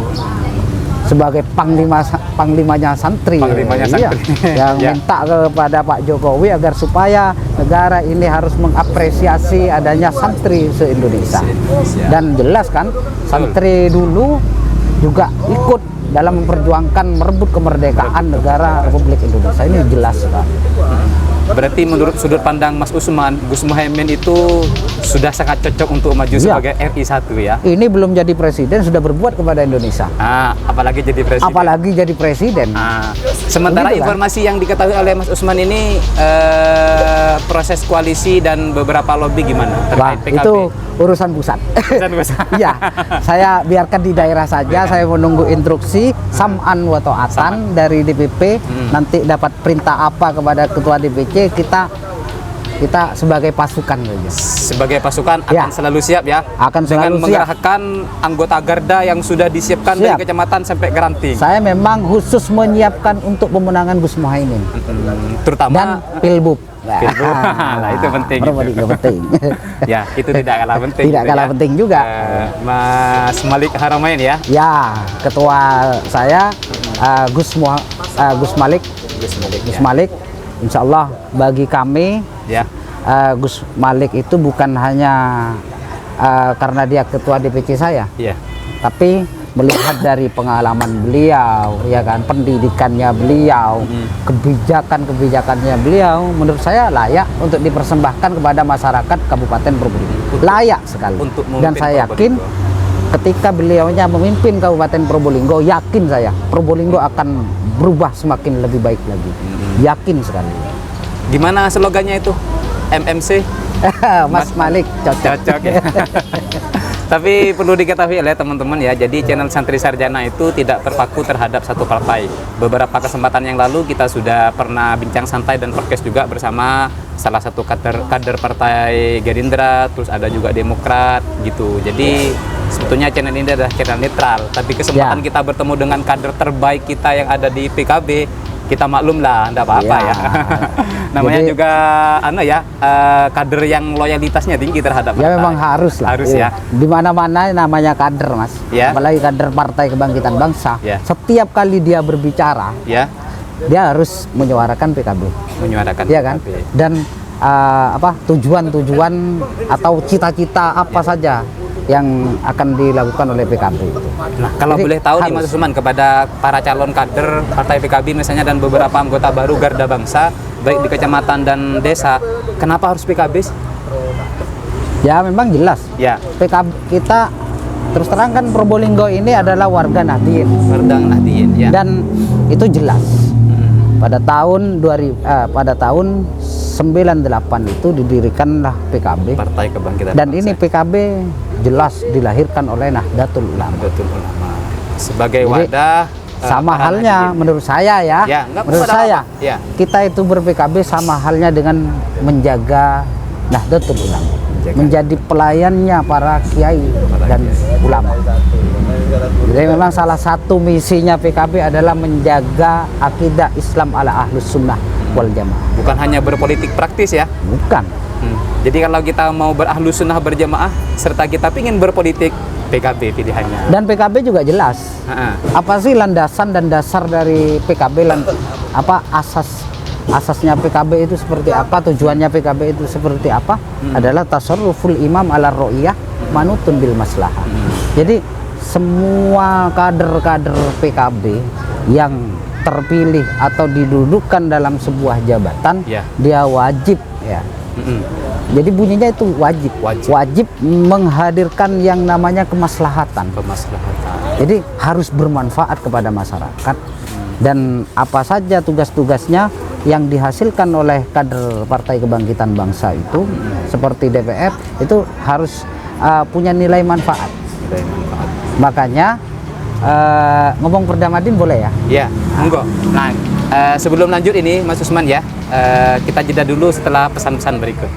sebagai panglimanya santri, Panglimanya iya, santri. yang Ya. minta kepada Pak Jokowi agar supaya negara ini harus mengapresiasi adanya santri se-Indonesia. Se-Indonesia. Dan jelas kan santri dulu juga ikut dalam memperjuangkan merebut kemerdekaan negara Republik Indonesia. Ini jelas kan. Berarti menurut sudut pandang Mas Usman, Gus Muhaimin itu sudah sangat cocok untuk maju Iya. sebagai RI 1 ya. Ini belum jadi presiden sudah berbuat kepada Indonesia. Apalagi jadi presiden. Apalagi jadi presiden. Sementara Begitu kan? informasi yang diketahui oleh Mas Usman ini proses koalisi dan beberapa lobby gimana Wah, terkait PKB? itu urusan pusat. Urusan pusat. Iya, saya biarkan di daerah saja. Saya menunggu instruksi sam'an wa ta'atan dari DPP. Nanti dapat perintah apa kepada ketua DPC, kita sebagai pasukan saja. Sebagai pasukan Ya. akan selalu siap ya. Akan dengan selalu siap. mengerahkan anggota garda yang sudah disiapkan dari Siap. kecamatan sampai ke ranting. Saya memang khusus menyiapkan untuk pemenangan Gus Muhaimin Terutama dan Pilbub. Pilbub. Nah, itu penting itu. penting. Ya, itu tidak kalah penting. Tidak gitu kalah ya. penting juga. Mas Malik Haramain ya. Ya, ketua saya Gus Malik. Gus Malik, insya Allah bagi kami Ya. Gus Malik itu bukan hanya karena dia ketua DPC saya, Iya. tapi melihat dari pengalaman beliau, ya kan, pendidikannya beliau, kebijakannya beliau, menurut saya layak untuk dipersembahkan kepada masyarakat Kabupaten Probolinggo. Layak sekali. Untuk Dan memimpin saya yakin ketika beliaunya memimpin Kabupaten Probolinggo, yakin saya Probolinggo akan berubah semakin lebih baik lagi. Yakin sekali. Gimana slogannya itu? MMC? Mas Malik cocok. Cocok ya. Tapi perlu diketahui oleh teman-teman ya, jadi channel Santri Sarjana itu tidak terpaku terhadap satu partai. Beberapa kesempatan yang lalu kita sudah pernah bincang santai dan podcast juga bersama salah satu kader partai Gerindra, terus ada juga Demokrat gitu. Jadi sebetulnya channel ini adalah channel netral, tapi kesempatan Ya. kita bertemu dengan kader terbaik kita yang ada di PKB, kita maklum lah, enggak apa-apa ya. Ya. Namanya Jadi- juga kader yang loyalitasnya tinggi terhadap Ya partai. memang harus lah. Harus ya. Di mana-mana namanya kader, Mas. Ya. Apalagi kader Partai Kebangkitan Bangsa. Ya. Setiap kali dia berbicara, Ya, dia harus menyuarakan PKB. menyuarakan Iya kan? PKB. Dan tujuan-tujuan atau cita-cita apa saja yang akan dilakukan oleh PKB itu. Nah, kalau Jadi boleh tahu nih harus. Mas Usman, kepada para calon kader Partai PKB misalnya dan beberapa anggota baru Garda Bangsa baik di kecamatan dan desa, kenapa harus PKB? Ya memang jelas. Ya, PKB kita terus terang kan Probolinggo ini adalah warga Nahdien Serdang Nahdien ya. dan itu jelas. Pada tahun 98 itu didirikanlah PKB Partai Kebangkitan dan Bangsa. ini PKB jelas dilahirkan oleh Nahdlatul Ulama. Betul Ulama. Sebagai Jadi, wadah sama para halnya Nahdien. menurut saya ya, Ya, nggak menurut apa-apa, saya ya. kita itu ber-PKB sama halnya dengan menjaga Nahdlatul Ulama, Menjaga. menjadi pelayannya para kiai dan ulama. Jadi memang salah satu misinya PKB adalah menjaga akidah Islam ala ahlus sunnah wal jamaah. Bukan hanya berpolitik praktis ya. Bukan. Jadi kalau kita mau berahlus sunnah berjamaah serta kita ingin berpolitik, PKB pilihannya. Dan PKB juga jelas. Apa sih landasan dan dasar dari PKB, asasnya PKB itu seperti apa, tujuannya PKB itu seperti apa? Adalah tasarruful imam ala ro'iyah manutun bil maslahah. Jadi semua kader-kader PKB yang terpilih atau didudukan dalam sebuah jabatan, Ya. dia wajib ya. Jadi bunyinya itu wajib. Wajib. Menghadirkan yang namanya kemaslahatan. Kemaslahatan. Jadi harus bermanfaat kepada masyarakat dan apa saja tugas-tugasnya yang dihasilkan oleh kader Partai Kebangkitan Bangsa itu seperti DPR itu harus punya nilai manfaat. Makanya ngomong Perda Madin boleh ya? Ya, monggo. Nah, sebelum lanjut ini Mas Usman ya, kita jeda dulu setelah pesan-pesan berikut.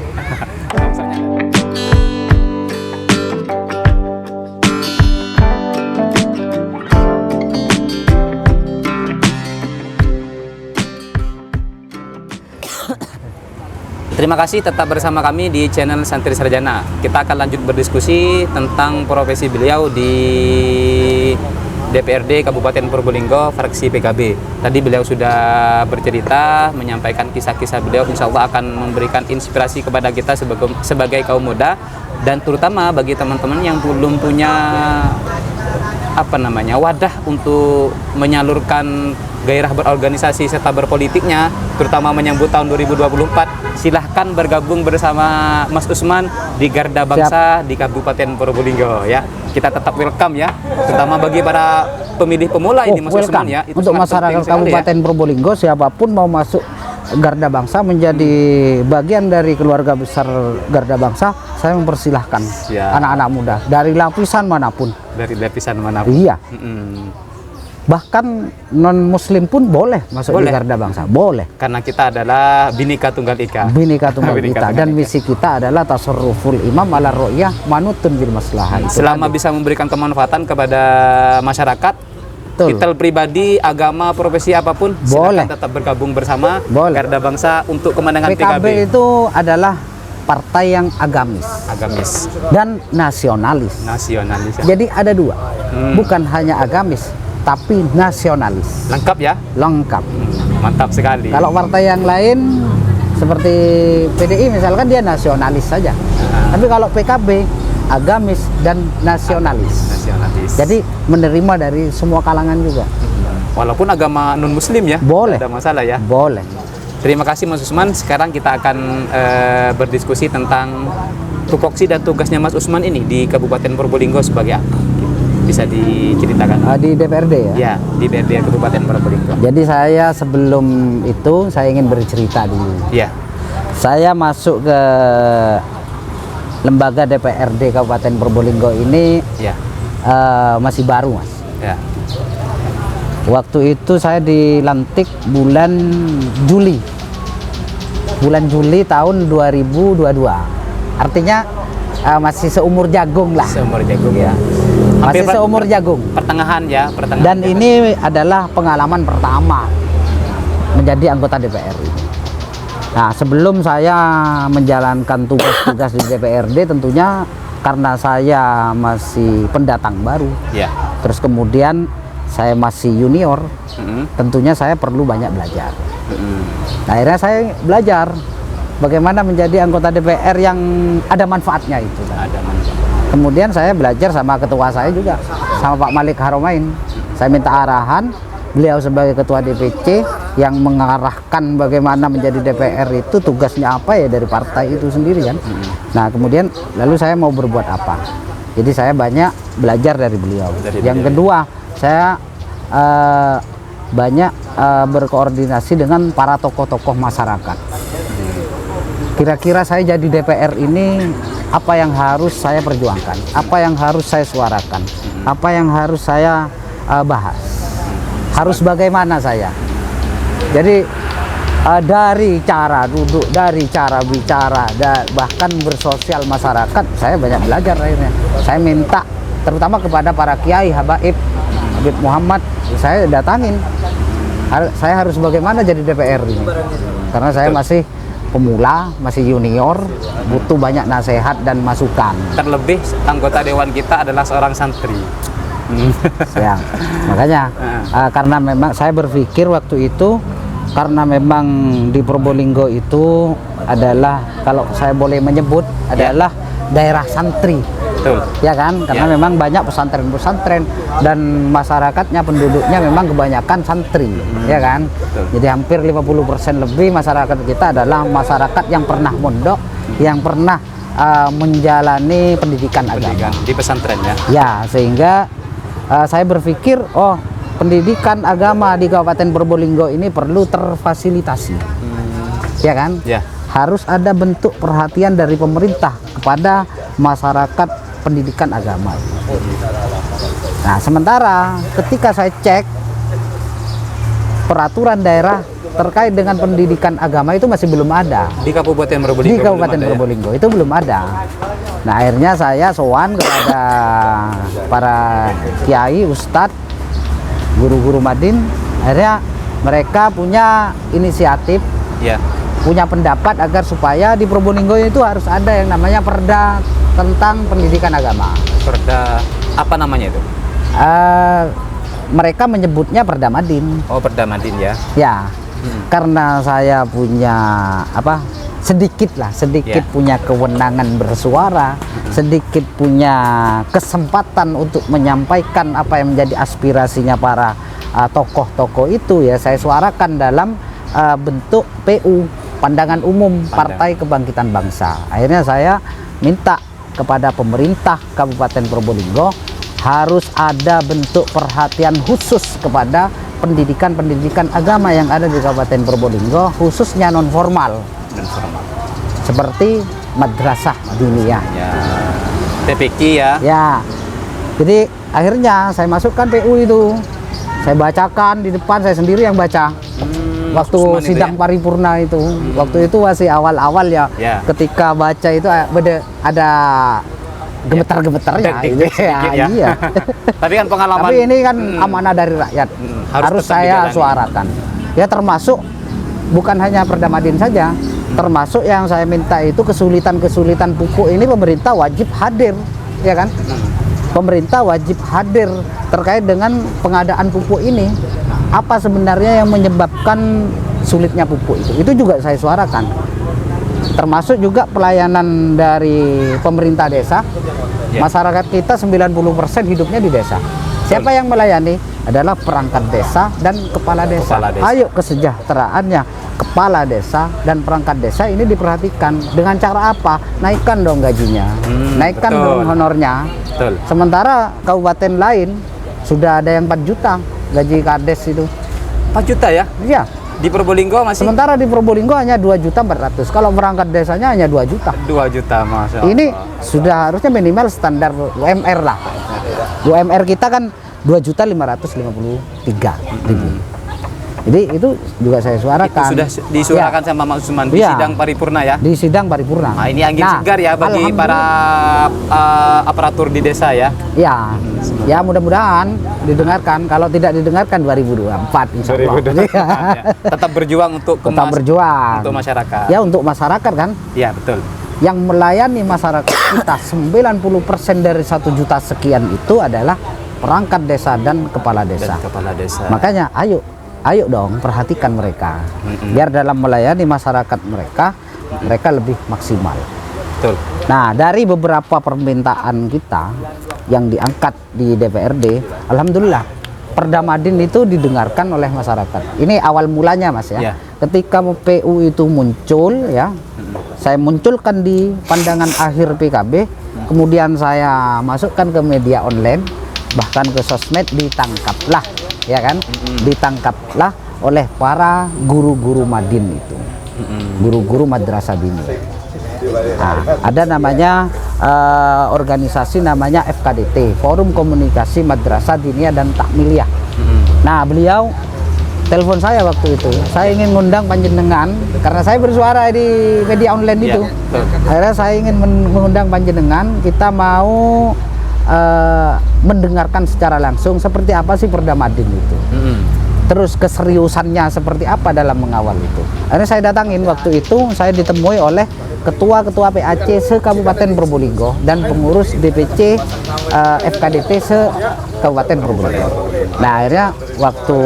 Terima kasih tetap bersama kami di channel Santri Sarjana. Kita akan lanjut berdiskusi tentang profesi beliau di DPRD Kabupaten Probolinggo fraksi PKB. Tadi beliau sudah bercerita, menyampaikan kisah-kisah beliau, insya Allah akan memberikan inspirasi kepada kita sebagai kaum muda, dan terutama bagi teman-teman yang belum punya wadah untuk menyalurkan gairah berorganisasi serta berpolitiknya, terutama menyambut tahun 2024, silahkan bergabung bersama Mas Usman di Garda Bangsa di Kabupaten Probolinggo ya. Kita tetap welcome ya, terutama bagi para pemilih pemula ini Mas Usman ya. Itu untuk masyarakat Kabupaten Probolinggo, siapapun mau masuk Garda Bangsa menjadi bagian dari keluarga besar Garda Bangsa, saya mempersilahkan anak-anak muda dari lapisan manapun. Dari lapisan manapun. Iya. Bahkan non muslim pun boleh masuk di Garda Bangsa, boleh. Karena kita adalah Bhinneka Tunggal Ika. Bhinneka Tunggal Ika, dan misi kita adalah tasarruful imam ala ru'yah manutun bil maslahah. Selama bisa memberikan kemanfaatan kepada masyarakat, titel pribadi, agama, profesi apapun, boleh tetap bergabung bersama Garda Bangsa untuk kemenangan PKB. PKB itu adalah partai yang agamis dan nasionalis. Ya. Jadi ada dua, bukan hanya agamis tapi nasionalis. Lengkap ya? Lengkap. Mantap sekali. Kalau partai yang lain seperti PDI misalkan dia nasionalis saja. Tapi kalau PKB agamis dan nasionalis. Jadi menerima dari semua kalangan juga. Walaupun agama non muslim ya? Boleh. Tidak ada masalah ya? Boleh. Terima kasih Mas Usman. Sekarang kita akan berdiskusi tentang tupoksi dan tugasnya Mas Usman ini di Kabupaten Probolinggo sebagai apa? Bisa diceritakan? Di DPRD ya? Ya, di DPRD Kabupaten Probolinggo. Jadi saya sebelum itu saya ingin bercerita dulu. Ya. Saya masuk ke lembaga DPRD Kabupaten Probolinggo ini masih baru, Mas. Ya. Waktu itu saya dilantik bulan Juli tahun 2022. Artinya masih seumur jagung lah. Seumur jagung ya. Masih seumur jagung. Pertengahan ya, pertengahan. Dan ini adalah pengalaman pertama menjadi anggota DPR ini. Nah, sebelum saya menjalankan tugas-tugas di DPRD, tentunya karena saya masih pendatang baru. Ya. Terus kemudian saya masih junior, tentunya saya perlu banyak belajar. Nah, akhirnya saya belajar bagaimana menjadi anggota DPR yang ada manfaatnya itu. Ada manfaat. Kemudian saya belajar sama ketua saya juga, sama Pak Malik Haromain. Saya minta arahan, beliau sebagai ketua DPC yang mengarahkan bagaimana menjadi DPR itu tugasnya apa ya dari partai itu sendiri kan. Nah, kemudian lalu saya mau berbuat apa. Jadi saya banyak belajar dari beliau. Yang kedua, saya banyak berkoordinasi dengan para tokoh-tokoh masyarakat. Kira-kira saya jadi DPR ini apa yang harus saya perjuangkan, apa yang harus saya suarakan, apa yang harus saya bahas, harus bagaimana saya. Jadi dari cara duduk, dari cara bicara, bahkan bersosial masyarakat, saya banyak belajar akhirnya. Saya minta terutama kepada para kiai, Habib Muhammad, saya datangin. Saya harus bagaimana jadi DPR ini, karena saya masih pemula, masih junior, butuh banyak nasihat dan masukan. Terlebih anggota dewan kita adalah seorang santri. Ya, makanya karena memang saya berpikir waktu itu, karena memang di Probolinggo itu adalah, kalau saya boleh menyebut, adalah daerah santri. Betul. Ya kan, karena memang banyak pesantren-pesantren dan masyarakatnya, penduduknya memang kebanyakan santri, ya kan. Betul. Jadi hampir 50% lebih masyarakat kita adalah masyarakat yang pernah mondok, yang pernah menjalani pendidikan agama di pesantren ya. Ya, sehingga saya berpikir, oh pendidikan agama di Kabupaten Probolinggo ini perlu terfasilitasi, ya kan? Ya. Harus ada bentuk perhatian dari pemerintah kepada masyarakat pendidikan agama. Nah, sementara ketika saya cek peraturan daerah terkait dengan pendidikan agama itu masih belum ada. Di Kabupaten Probolinggo. Di Kabupaten Probolinggo itu belum ada. Nah, akhirnya saya sowan kepada para kiai, ustadz, guru-guru Madin. Akhirnya mereka punya inisiatif, Ya. punya pendapat agar supaya di Probolinggo itu harus ada yang namanya perda tentang pendidikan agama. Perda apa namanya itu? Mereka menyebutnya Perda Madin. Oh, Perda Madin ya. Ya, karena saya punya sedikit Ya. punya kewenangan bersuara, sedikit punya kesempatan untuk menyampaikan apa yang menjadi aspirasinya para tokoh-tokoh itu, ya saya suarakan dalam bentuk PU, pandangan umum Partai Kebangkitan Bangsa. Akhirnya saya minta kepada pemerintah Kabupaten Probolinggo harus ada bentuk perhatian khusus kepada pendidikan agama yang ada di Kabupaten Probolinggo, khususnya non formal, seperti madrasah diniyah. Ya. TPQ ya. Ya, jadi akhirnya saya masukkan PU itu, saya bacakan di depan, saya sendiri yang baca. Waktu Usman itu sidang ya? paripurna itu, waktu itu masih awal-awal ya. Ketika baca itu ada gemetar-gemetarnya, Deg-deg sedikit ya. Iya. Tapi kan pengalaman. Tapi ini kan amanah dari rakyat, harus tetap saya dijalani. suarakan. Ya termasuk bukan hanya Perda Madin saja, termasuk yang saya minta itu kesulitan-kesulitan pupuk ini pemerintah wajib hadir, ya kan? Pemerintah wajib hadir terkait dengan pengadaan pupuk ini. Apa sebenarnya yang menyebabkan sulitnya pupuk itu? Itu juga saya suarakan. Termasuk juga pelayanan dari pemerintah desa. Masyarakat kita 90% hidupnya di desa. Siapa yang melayani? Adalah perangkat desa dan kepala desa. Ayo kesejahteraannya kepala desa dan perangkat desa ini diperhatikan. Dengan cara apa? Naikkan dong gajinya, naikkan dong honornya. Betul. Sementara kabupaten lain sudah ada yang 4 juta gaji kades itu. 4 juta ya? Iya. Di Probolinggo masih? Sementara di Probolinggo hanya 2.400.000. Kalau perangkat desanya hanya 2 juta. 2 juta, Masya Allah. Ini sudah harusnya minimal standar UMR lah. UMR kita kan 2.553.000. Jadi itu juga saya suarakan. Itu sudah disuarakan sama Mas Usman di sidang paripurna ya? Di sidang paripurna. Nah, ini angin segar ya bagi para aparatur di desa ya? Ya, ya mudah-mudahan didengarkan. Kalau tidak didengarkan 2024 insya Allah. 2024, ya. Tetap berjuang untuk tetap berjuang untuk masyarakat. Ya, untuk masyarakat kan. Ya, betul. Yang melayani masyarakat kita 90% dari 1 juta sekian itu adalah perangkat desa dan kepala desa. Dan kepala desa. Makanya ayo dong perhatikan mereka. Biar dalam melayani masyarakat mereka lebih maksimal. Betul. Nah, dari beberapa permintaan kita yang diangkat di DPRD, alhamdulillah Perda Madin itu didengarkan oleh masyarakat. Ini awal mulanya, Mas ya. Ketika PU itu muncul ya, saya munculkan di pandangan akhir PKB, kemudian saya masukkan ke media online, bahkan ke sosmed, ditangkaplah, ya kan? Ditangkaplah oleh para guru-guru Madin itu, guru-guru madrasah dini. Nah, ada namanya organisasi namanya FKDT, Forum Komunikasi Madrasah Diniyah dan Takmiliyah. Nah, beliau telepon saya waktu itu. Saya ingin mengundang panjenengan karena saya bersuara di media online itu. Akhirnya saya ingin mengundang panjenengan. Kita mau mendengarkan secara langsung seperti apa sih Perda Madin itu. Terus keseriusannya seperti apa dalam mengawal itu. Akhirnya saya datangin waktu itu, saya ditemui oleh ketua-ketua PAC se-Kabupaten Probolinggo dan pengurus DPC FKDT se-Kabupaten Probolinggo. Nah, akhirnya waktu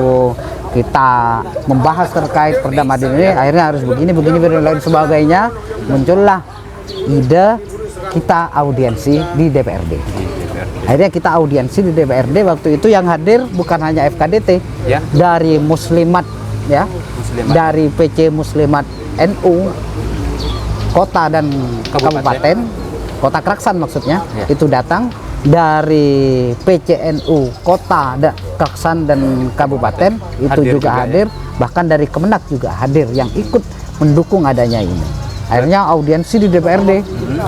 kita membahas terkait Perda Madin ini, akhirnya harus begini dan lain sebagainya, muncullah ide kita audiensi di DPRD. Akhirnya kita audiensi di DPRD waktu itu, yang hadir bukan hanya FKDT, dari Muslimat ya, dari PC Muslimat NU kota dan kabupaten, kota Kraksan maksudnya, itu datang, dari PCNU kota, Kaksan dan kabupaten itu Hadir juga juga, hadir, bahkan dari Kemenak juga hadir yang ikut mendukung adanya ini. Akhirnya audiensi di DPRD,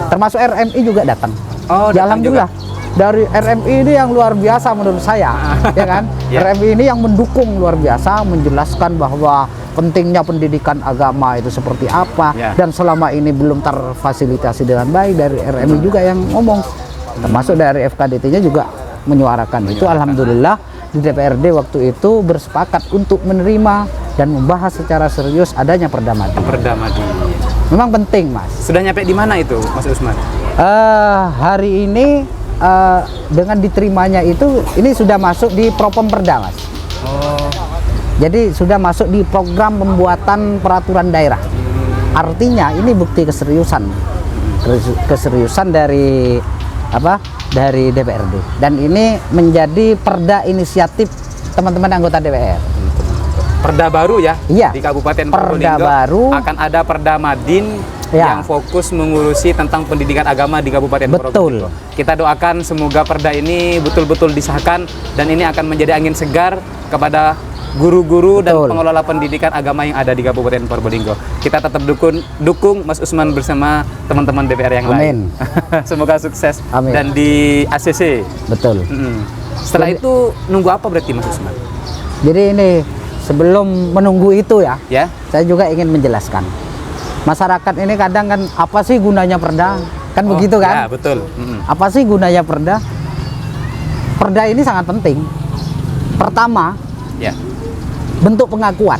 termasuk RMI juga datang. Oh, Ya, datang alhamdulillah. Dari RMI ini yang luar biasa menurut saya, ya kan? Ya. RMI ini yang mendukung luar biasa, menjelaskan bahwa pentingnya pendidikan agama itu seperti apa, Ya. dan selama ini belum terfasilitasi dengan baik. Dari RMI juga yang ngomong, termasuk dari FKDT-nya juga menyuarakan itu. Alhamdulillah di DPRD waktu itu bersepakat untuk menerima dan membahas secara serius adanya Perda Madin. Perda Madin. Memang penting, Mas. Sudah nyampe di mana itu, Mas Usman? Hari ini dengan diterimanya itu, ini sudah masuk di Propam Perda, Mas. Oh, Jadi sudah masuk di program pembuatan peraturan daerah. Artinya ini bukti keseriusan dari dari DPRD, dan ini menjadi perda inisiatif teman-teman anggota DPR. perda baru ya? Iya. Di Kabupaten Perda Probolinggo baru. akan ada Perda Madin Ya. yang fokus mengurusi tentang pendidikan agama di Kabupaten Betul. Probolinggo. Kita doakan semoga perda ini betul-betul disahkan dan ini akan menjadi angin segar kepada guru-guru dan Betul. pengelola pendidikan agama yang ada di Kabupaten Probolinggo. Kita tetap dukung Mas Usman bersama teman-teman DPR yang lain. Semoga sukses. Amin. Dan di ACC. Betul. Setelah itu nunggu apa berarti Mas Usman? Jadi ini sebelum menunggu itu ya, Ya? saya juga ingin menjelaskan. Masyarakat ini kadang kan, apa sih gunanya perda? Kan begitu Ya, kan? betul. Apa sih gunanya perda? Perda ini sangat penting. Pertama, Ya. bentuk pengakuan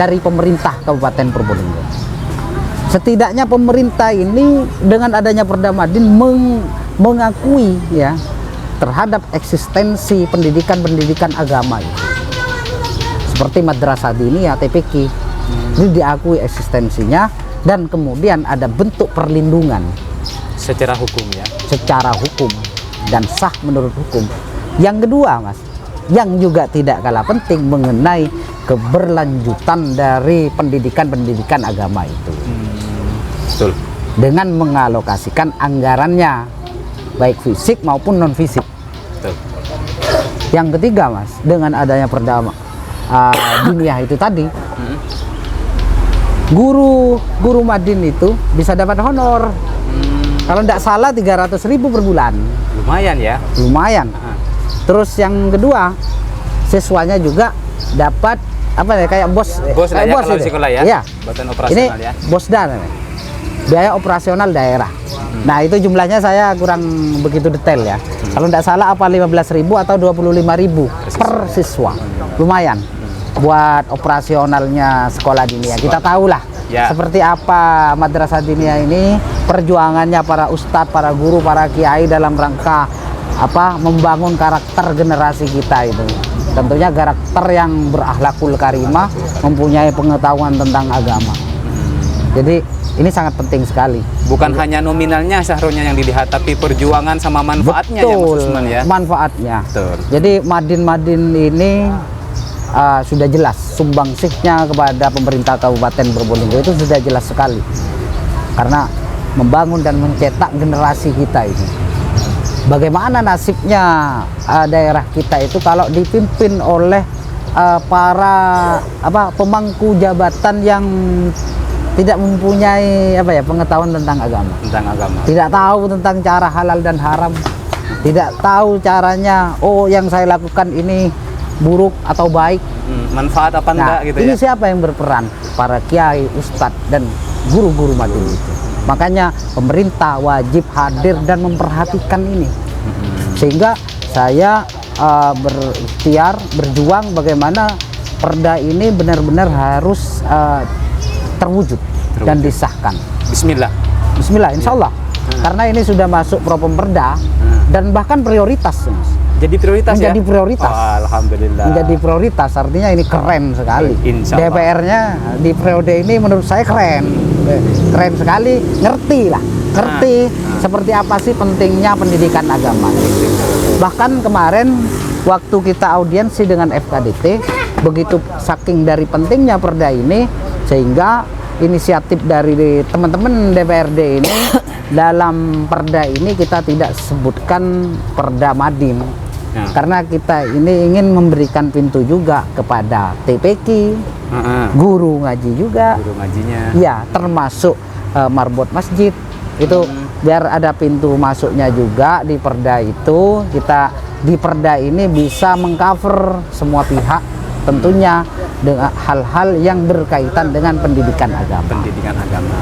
dari pemerintah Kabupaten Probolinggo. Setidaknya pemerintah ini dengan adanya Perda Madin mengakui ya terhadap eksistensi pendidikan agama itu. Seperti Madrasah Diniyah TPQ. Ini diakui eksistensinya, dan kemudian ada bentuk perlindungan Secara hukum ya. secara hukum dan sah menurut hukum. Yang kedua, Mas, yang juga tidak kalah penting mengenai keberlanjutan dari pendidikan agama itu. Betul. Dengan mengalokasikan anggarannya baik fisik maupun non fisik. Betul. Yang ketiga, Mas, dengan adanya Perda Diniyah itu tadi, guru Madin itu bisa dapat honor. Kalau tidak salah 300.000 per bulan. Lumayan ya. Lumayan. Terus yang kedua, siswanya juga dapat apa ya, kayak bos Bos lah ya kalau itu. di sekolah ya. Iya. Buatan Ini operasional ya. bosda namanya. Biaya operasional daerah. Nah, itu jumlahnya saya kurang begitu detail ya. Kalau tidak salah apa 15.000 atau 25.000 per siswa. Lumayan buat operasionalnya sekolah diniyah. Kita tahulah Ya. seperti apa Madrasah Diniyah ini, perjuangannya para ustadz, para guru, para kiai dalam rangka membangun karakter generasi kita itu. Tentunya karakter yang berakhlakul karimah, mempunyai pengetahuan tentang agama. Jadi ini sangat penting sekali. Bukan hanya nominalnya seharusnya yang dilihat, tapi perjuangan sama manfaatnya ya Mas Usman ya. Manfaatnya. Betul. Jadi Madin ini sudah jelas sumbangsihnya kepada pemerintah Kabupaten Probolinggo itu sudah jelas sekali, karena membangun dan mencetak generasi kita ini. Bagaimana nasibnya daerah kita itu kalau dipimpin oleh para pemangku jabatan yang tidak mempunyai pengetahuan tentang agama, tidak tahu tentang cara halal dan haram, tidak tahu caranya, yang saya lakukan ini buruk atau baik, manfaat apa enggak gitu ini ya. siapa yang berperan? Para kiai, ustadz, dan guru-guru Madin itu. Makanya pemerintah wajib hadir dan memperhatikan ini, sehingga saya berikhtiar, berjuang bagaimana perda ini benar-benar harus terwujud dan disahkan. Bismillah. Bismillah, insya Allah. Karena ini sudah masuk propam perda dan bahkan prioritas, Mas. Jadi prioritas Menjadi ya? prioritas. Oh, alhamdulillah. Menjadi prioritas, artinya ini keren sekali. Insya Allah. DPR-nya di periode ini menurut saya keren sekali, ngerti seperti apa sih pentingnya pendidikan agama. Bahkan kemarin waktu kita audiensi dengan FKDT, begitu saking dari pentingnya perda ini, sehingga inisiatif dari teman-teman DPRD ini dalam perda ini kita tidak sebutkan perda Madin. Ya. Karena kita ini ingin memberikan pintu juga kepada TPQ, guru ngaji juga, Guru ngajinya. ya termasuk marbot masjid itu biar ada pintu masuknya juga di perda itu. Kita di perda ini bisa mengcover semua pihak tentunya dengan hal-hal yang berkaitan dengan pendidikan agama. Pendidikan agama.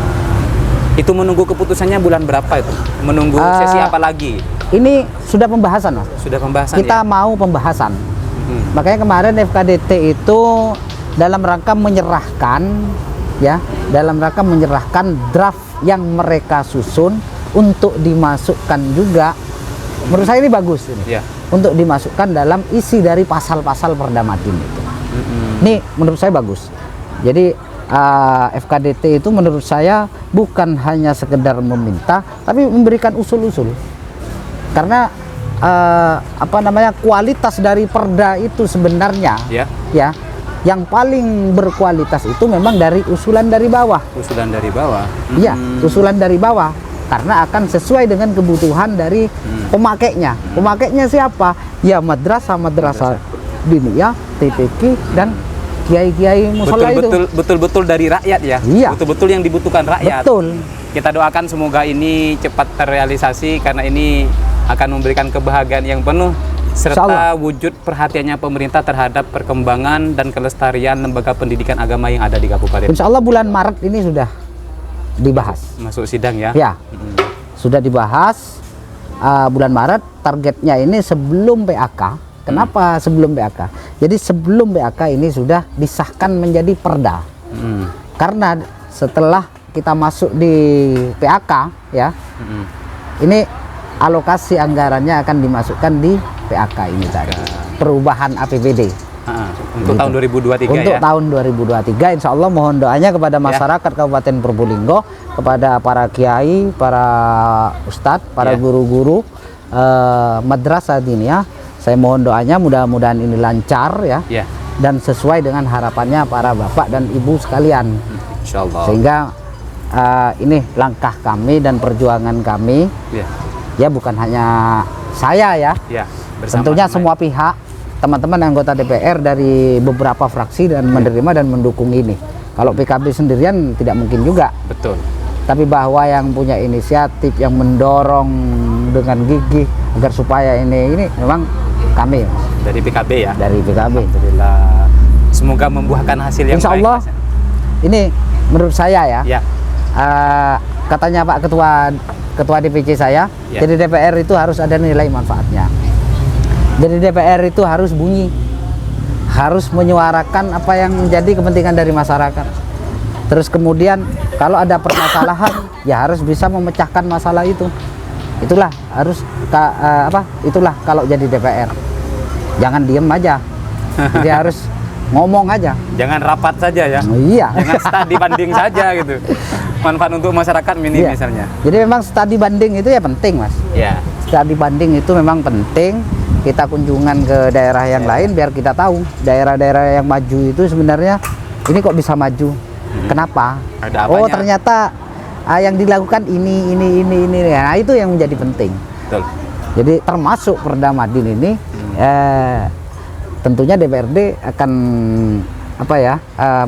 Itu menunggu keputusannya bulan berapa itu? Menunggu sesi apa lagi? Ini sudah pembahasan, Mas. Sudah pembahasan Kita ya? mau pembahasan. Makanya kemarin FKDT itu dalam rangka menyerahkan draft yang mereka susun untuk dimasukkan juga. Menurut saya ini bagus ini. Ya. Untuk dimasukkan dalam isi dari pasal-pasal Perda Madin itu. Ini menurut saya bagus. Jadi FKDT itu menurut saya bukan hanya sekedar meminta, tapi memberikan usul-usul. Karena kualitas dari perda itu sebenarnya ya yang paling berkualitas itu memang dari usulan dari bawah. Usulan dari bawah. Iya, usulan dari bawah karena akan sesuai dengan kebutuhan dari pemakainya. Pemakainya siapa? Ya madrasah diniyah, TPQ dan kiai-kiai musola itu. Betul-betul dari rakyat ya. Iya. Betul-betul yang dibutuhkan rakyat. Betul. Kita doakan semoga ini cepat terrealisasi karena ini akan memberikan kebahagiaan yang penuh serta wujud perhatiannya pemerintah terhadap perkembangan dan kelestarian lembaga pendidikan agama yang ada di kabupaten. Insya Allah bulan Maret ini sudah dibahas. Masuk sidang ya? Ya, sudah dibahas bulan Maret. Targetnya ini sebelum PAK. Kenapa sebelum PAK? Jadi sebelum PAK ini sudah disahkan menjadi perda. Karena setelah kita masuk di PAK ya, ini alokasi anggarannya akan dimasukkan di PAK ini tadi. Perubahan APBD. Untuk tahun 2023 untuk ya? tahun 2023 insya Allah mohon doanya kepada masyarakat Kabupaten Probolinggo, kepada para kiai, para ustadz, para guru-guru madrasah diniyah. Saya mohon doanya mudah-mudahan ini lancar ya, dan sesuai dengan harapannya para bapak dan ibu sekalian. Insya Allah. Sehingga ini langkah kami dan perjuangan kami ya bukan hanya saya ya, tentunya semua pihak, teman-teman anggota DPR dari beberapa fraksi dan menerima dan mendukung ini. Kalau PKB sendirian tidak mungkin juga. Betul. Tapi bahwa yang punya inisiatif, yang mendorong dengan gigih agar supaya ini memang kami dari PKB ya. Dari PKB. Alhamdulillah. Semoga membuahkan hasil yang Insya baik. Allah. Ini menurut saya ya. Katanya Pak Ketua DPC saya, jadi DPR itu harus ada nilai manfaatnya. Jadi DPR itu harus bunyi, harus menyuarakan apa yang menjadi kepentingan dari masyarakat. Terus kemudian kalau ada permasalahan ya harus bisa memecahkan masalah itu. Itulah harus itulah kalau jadi DPR. Jangan diem aja. Jadi harus ngomong aja. Jangan rapat saja ya. Iya. Jangan studi banding saja gitu. Manfaat untuk masyarakat minim misalnya. Jadi memang studi banding itu ya penting, Mas. Iya. Studi banding itu memang penting. Kita kunjungan ke daerah yang lain biar kita tahu daerah-daerah yang maju itu sebenarnya ini kok bisa maju. Kenapa? Ada apanya? Oh, ternyata yang dilakukan ini. Nah, itu yang menjadi penting. Betul. Jadi termasuk Perda Madin ini tentunya DPRD akan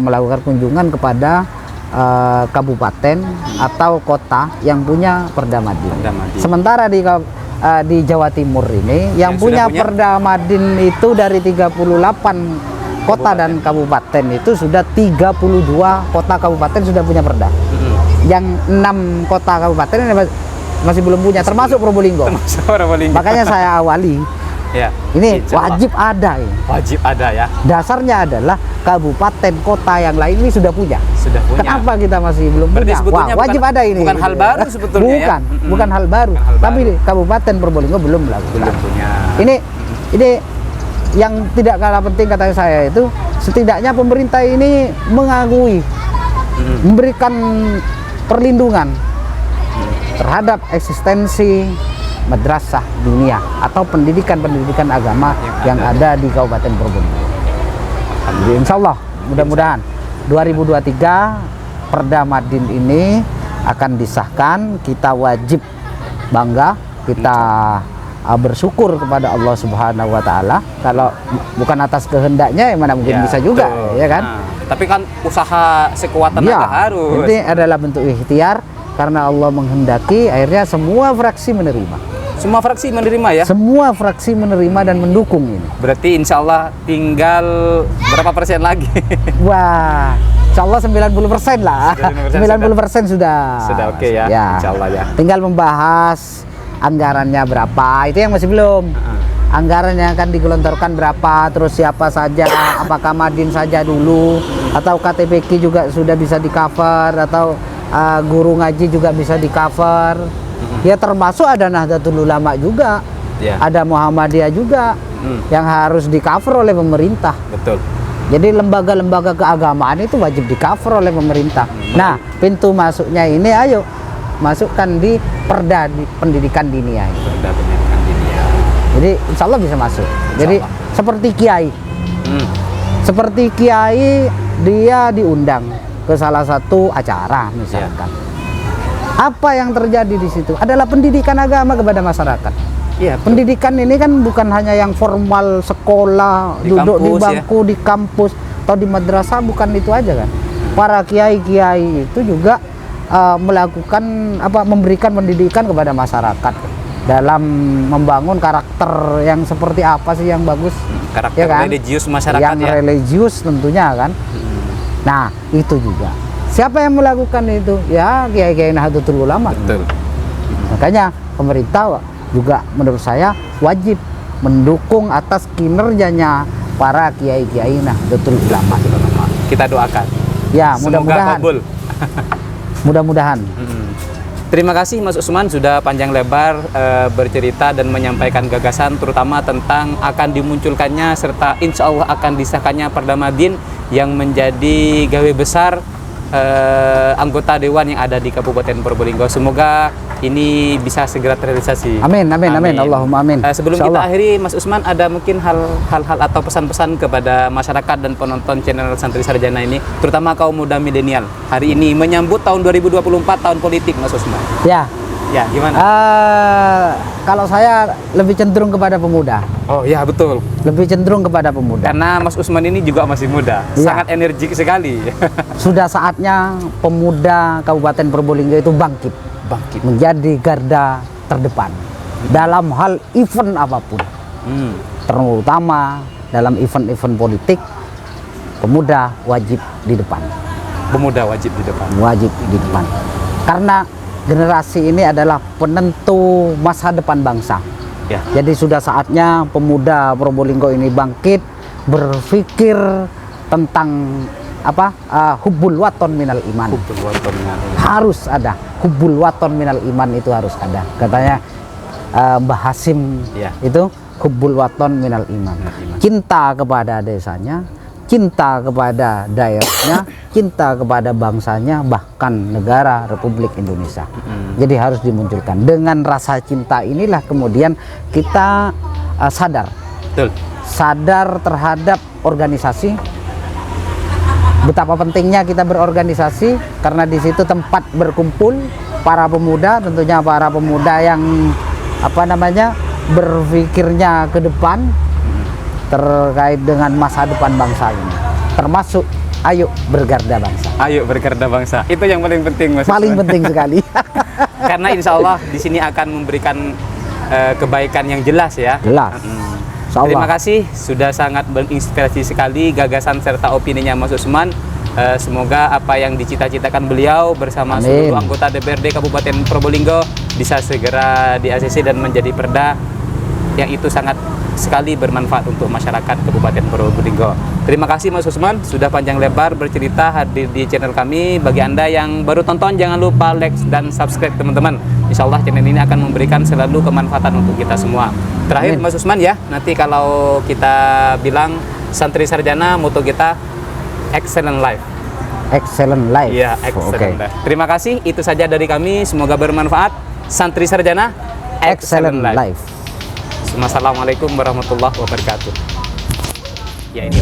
melakukan kunjungan kepada kabupaten atau kota yang punya Perda Madin. Sementara di Jawa Timur ini yang punya Perda Madin itu dari 38 kota dan kabupaten itu sudah 32 kota kabupaten sudah punya perda. Yang 6 kota kabupaten ini masih belum punya, termasuk Probolinggo. Makanya saya awali. Ini wajib ada ini. Wajib ada ya. Dasarnya adalah kabupaten kota yang lain ini sudah punya. Kenapa kita masih belum punya? Wajib ada ini. Bukan hal baru sebetulnya. Bukan hal baru. Tapi Kabupaten Probolinggo belum melakukan. Punya. Ini yang tidak kalah penting kata saya itu setidaknya pemerintah ini mengakui, memberikan perlindungan terhadap eksistensi madrasah diniyah atau pendidikan agama yang ada di Kabupaten Probolinggo. Insya Allah mudah-mudahan 2023 Perda Madin ini akan disahkan, kita wajib bangga, kita bersyukur kepada Allah Subhanahu wa taala. Kalau bukan atas kehendaknya, mana mungkin bisa juga, ya kan? Nah, tapi kan usaha sekuat tenaga harus. Ini adalah bentuk ikhtiar karena Allah menghendaki, akhirnya semua fraksi menerima. Semua fraksi menerima ya? Semua fraksi menerima dan mendukung ini. Berarti insya Allah tinggal berapa persen lagi? Wah, insya Allah 90% lah. 90% sudah. Sudah oke ya, insya Allah ya. Tinggal membahas anggarannya berapa, itu yang masih belum. Anggarannya akan digelontorkan berapa, terus siapa saja, apakah Madin saja dulu, atau KTPK juga sudah bisa di cover, atau guru ngaji juga bisa di cover. Ya termasuk ada Nahdlatul Ulama juga, ada Muhammadiyah juga yang harus di cover oleh pemerintah. Betul. Jadi lembaga-lembaga keagamaan itu wajib di cover oleh pemerintah. Nah, pintu masuknya ini ayo masukkan di Perda di pendidikan dinia. Perda pendidikan dinia. Jadi insya Allah bisa masuk. Jadi seperti kiai, seperti kiai dia diundang ke salah satu acara misalkan. Apa yang terjadi di situ adalah pendidikan agama kepada masyarakat. Iya. Pendidikan ini kan bukan hanya yang formal sekolah, Di duduk di kampus, bangku di kampus atau di madrasah, bukan itu aja kan. Para kiai-kiai itu juga melakukan memberikan pendidikan kepada masyarakat dalam membangun karakter yang seperti apa sih yang bagus, karakter ya kan? religius masyarakat yang religius tentunya kan. Nah itu juga siapa yang melakukan itu? Ya kiai-kiai Nahdlatul Ulama. Betul. Makanya pemerintah juga menurut saya wajib mendukung atas kinerjanya para kiai-kiai Nahdlatul Ulama. Kita doakan. Ya, semoga mudah-mudahan. kabul. Mudah-mudahan. Terima kasih Mas Usman sudah panjang lebar bercerita dan menyampaikan gagasan terutama tentang akan dimunculkannya serta insya Allah akan disahkannya Perda Madin yang menjadi gawe besar anggota dewan yang ada di Kabupaten Probolinggo. Semoga ini bisa segera terrealisasi. Amin, amin, amin. Allahumma amin. Sebelum kita akhiri, Mas Usman, ada mungkin hal-hal atau pesan-pesan kepada masyarakat dan penonton channel Santri Sarjana ini, terutama kaum muda milenial hari ini menyambut tahun 2024, tahun politik, Mas Usman. Ya, gimana? Kalau saya lebih cenderung kepada pemuda. Oh ya, betul. Lebih cenderung kepada pemuda. Karena Mas Usman ini juga masih muda, sangat energik sekali. Sudah saatnya pemuda Kabupaten Probolinggo itu bangkit menjadi garda terdepan dalam hal event apapun, terutama dalam event-event politik. Pemuda wajib di depan. Pemuda wajib di depan. Wajib di depan. Karena generasi ini adalah penentu masa depan bangsa. Ya. Jadi sudah saatnya pemuda Probolinggo ini bangkit, berpikir tentang hubbul waton minal iman. Hubbul waton minal iman. Harus ada hubbul waton minal iman, itu harus ada. Katanya Mbah Hasim itu hubbul waton minal iman. Cinta kepada desanya, cinta kepada daerahnya, cinta kepada bangsanya, bahkan negara Republik Indonesia. Jadi harus dimunculkan. Dengan rasa cinta inilah kemudian kita sadar. Betul. Sadar terhadap organisasi, betapa pentingnya kita berorganisasi karena di situ tempat berkumpul para pemuda, tentunya para pemuda yang berpikirnya ke depan terkait dengan masa depan bangsa ini, termasuk ayo bergarda bangsa. Ayo bergarda bangsa. Itu yang paling penting, Mas. Paling penting sekali. Karena insya Allah di sini akan memberikan kebaikan yang jelas ya. Jelas. Terima kasih, sudah sangat menginspirasi sekali gagasan serta opininya Mas Usman. Semoga apa yang dicita-citakan beliau bersama seluruh anggota DPRD Kabupaten Probolinggo bisa segera di-ACC dan menjadi perda yang itu sangat sekali bermanfaat untuk masyarakat Kabupaten Probolinggo. Terima kasih Mas Usman sudah panjang lebar bercerita hadir di channel kami. Bagi Anda yang baru tonton jangan lupa like dan subscribe teman-teman. Insya Allah channel ini akan memberikan selalu kemanfaatan untuk kita semua. Terakhir Mas Usman ya, nanti kalau kita bilang Santri Sarjana, moto kita Excellent Life. Excellent Life. Iya, Excellent Life. Terima kasih, itu saja dari kami. Semoga bermanfaat. Santri Sarjana, Excellent Life. Wassalamualaikum warahmatullahi wabarakatuh. Ya ini.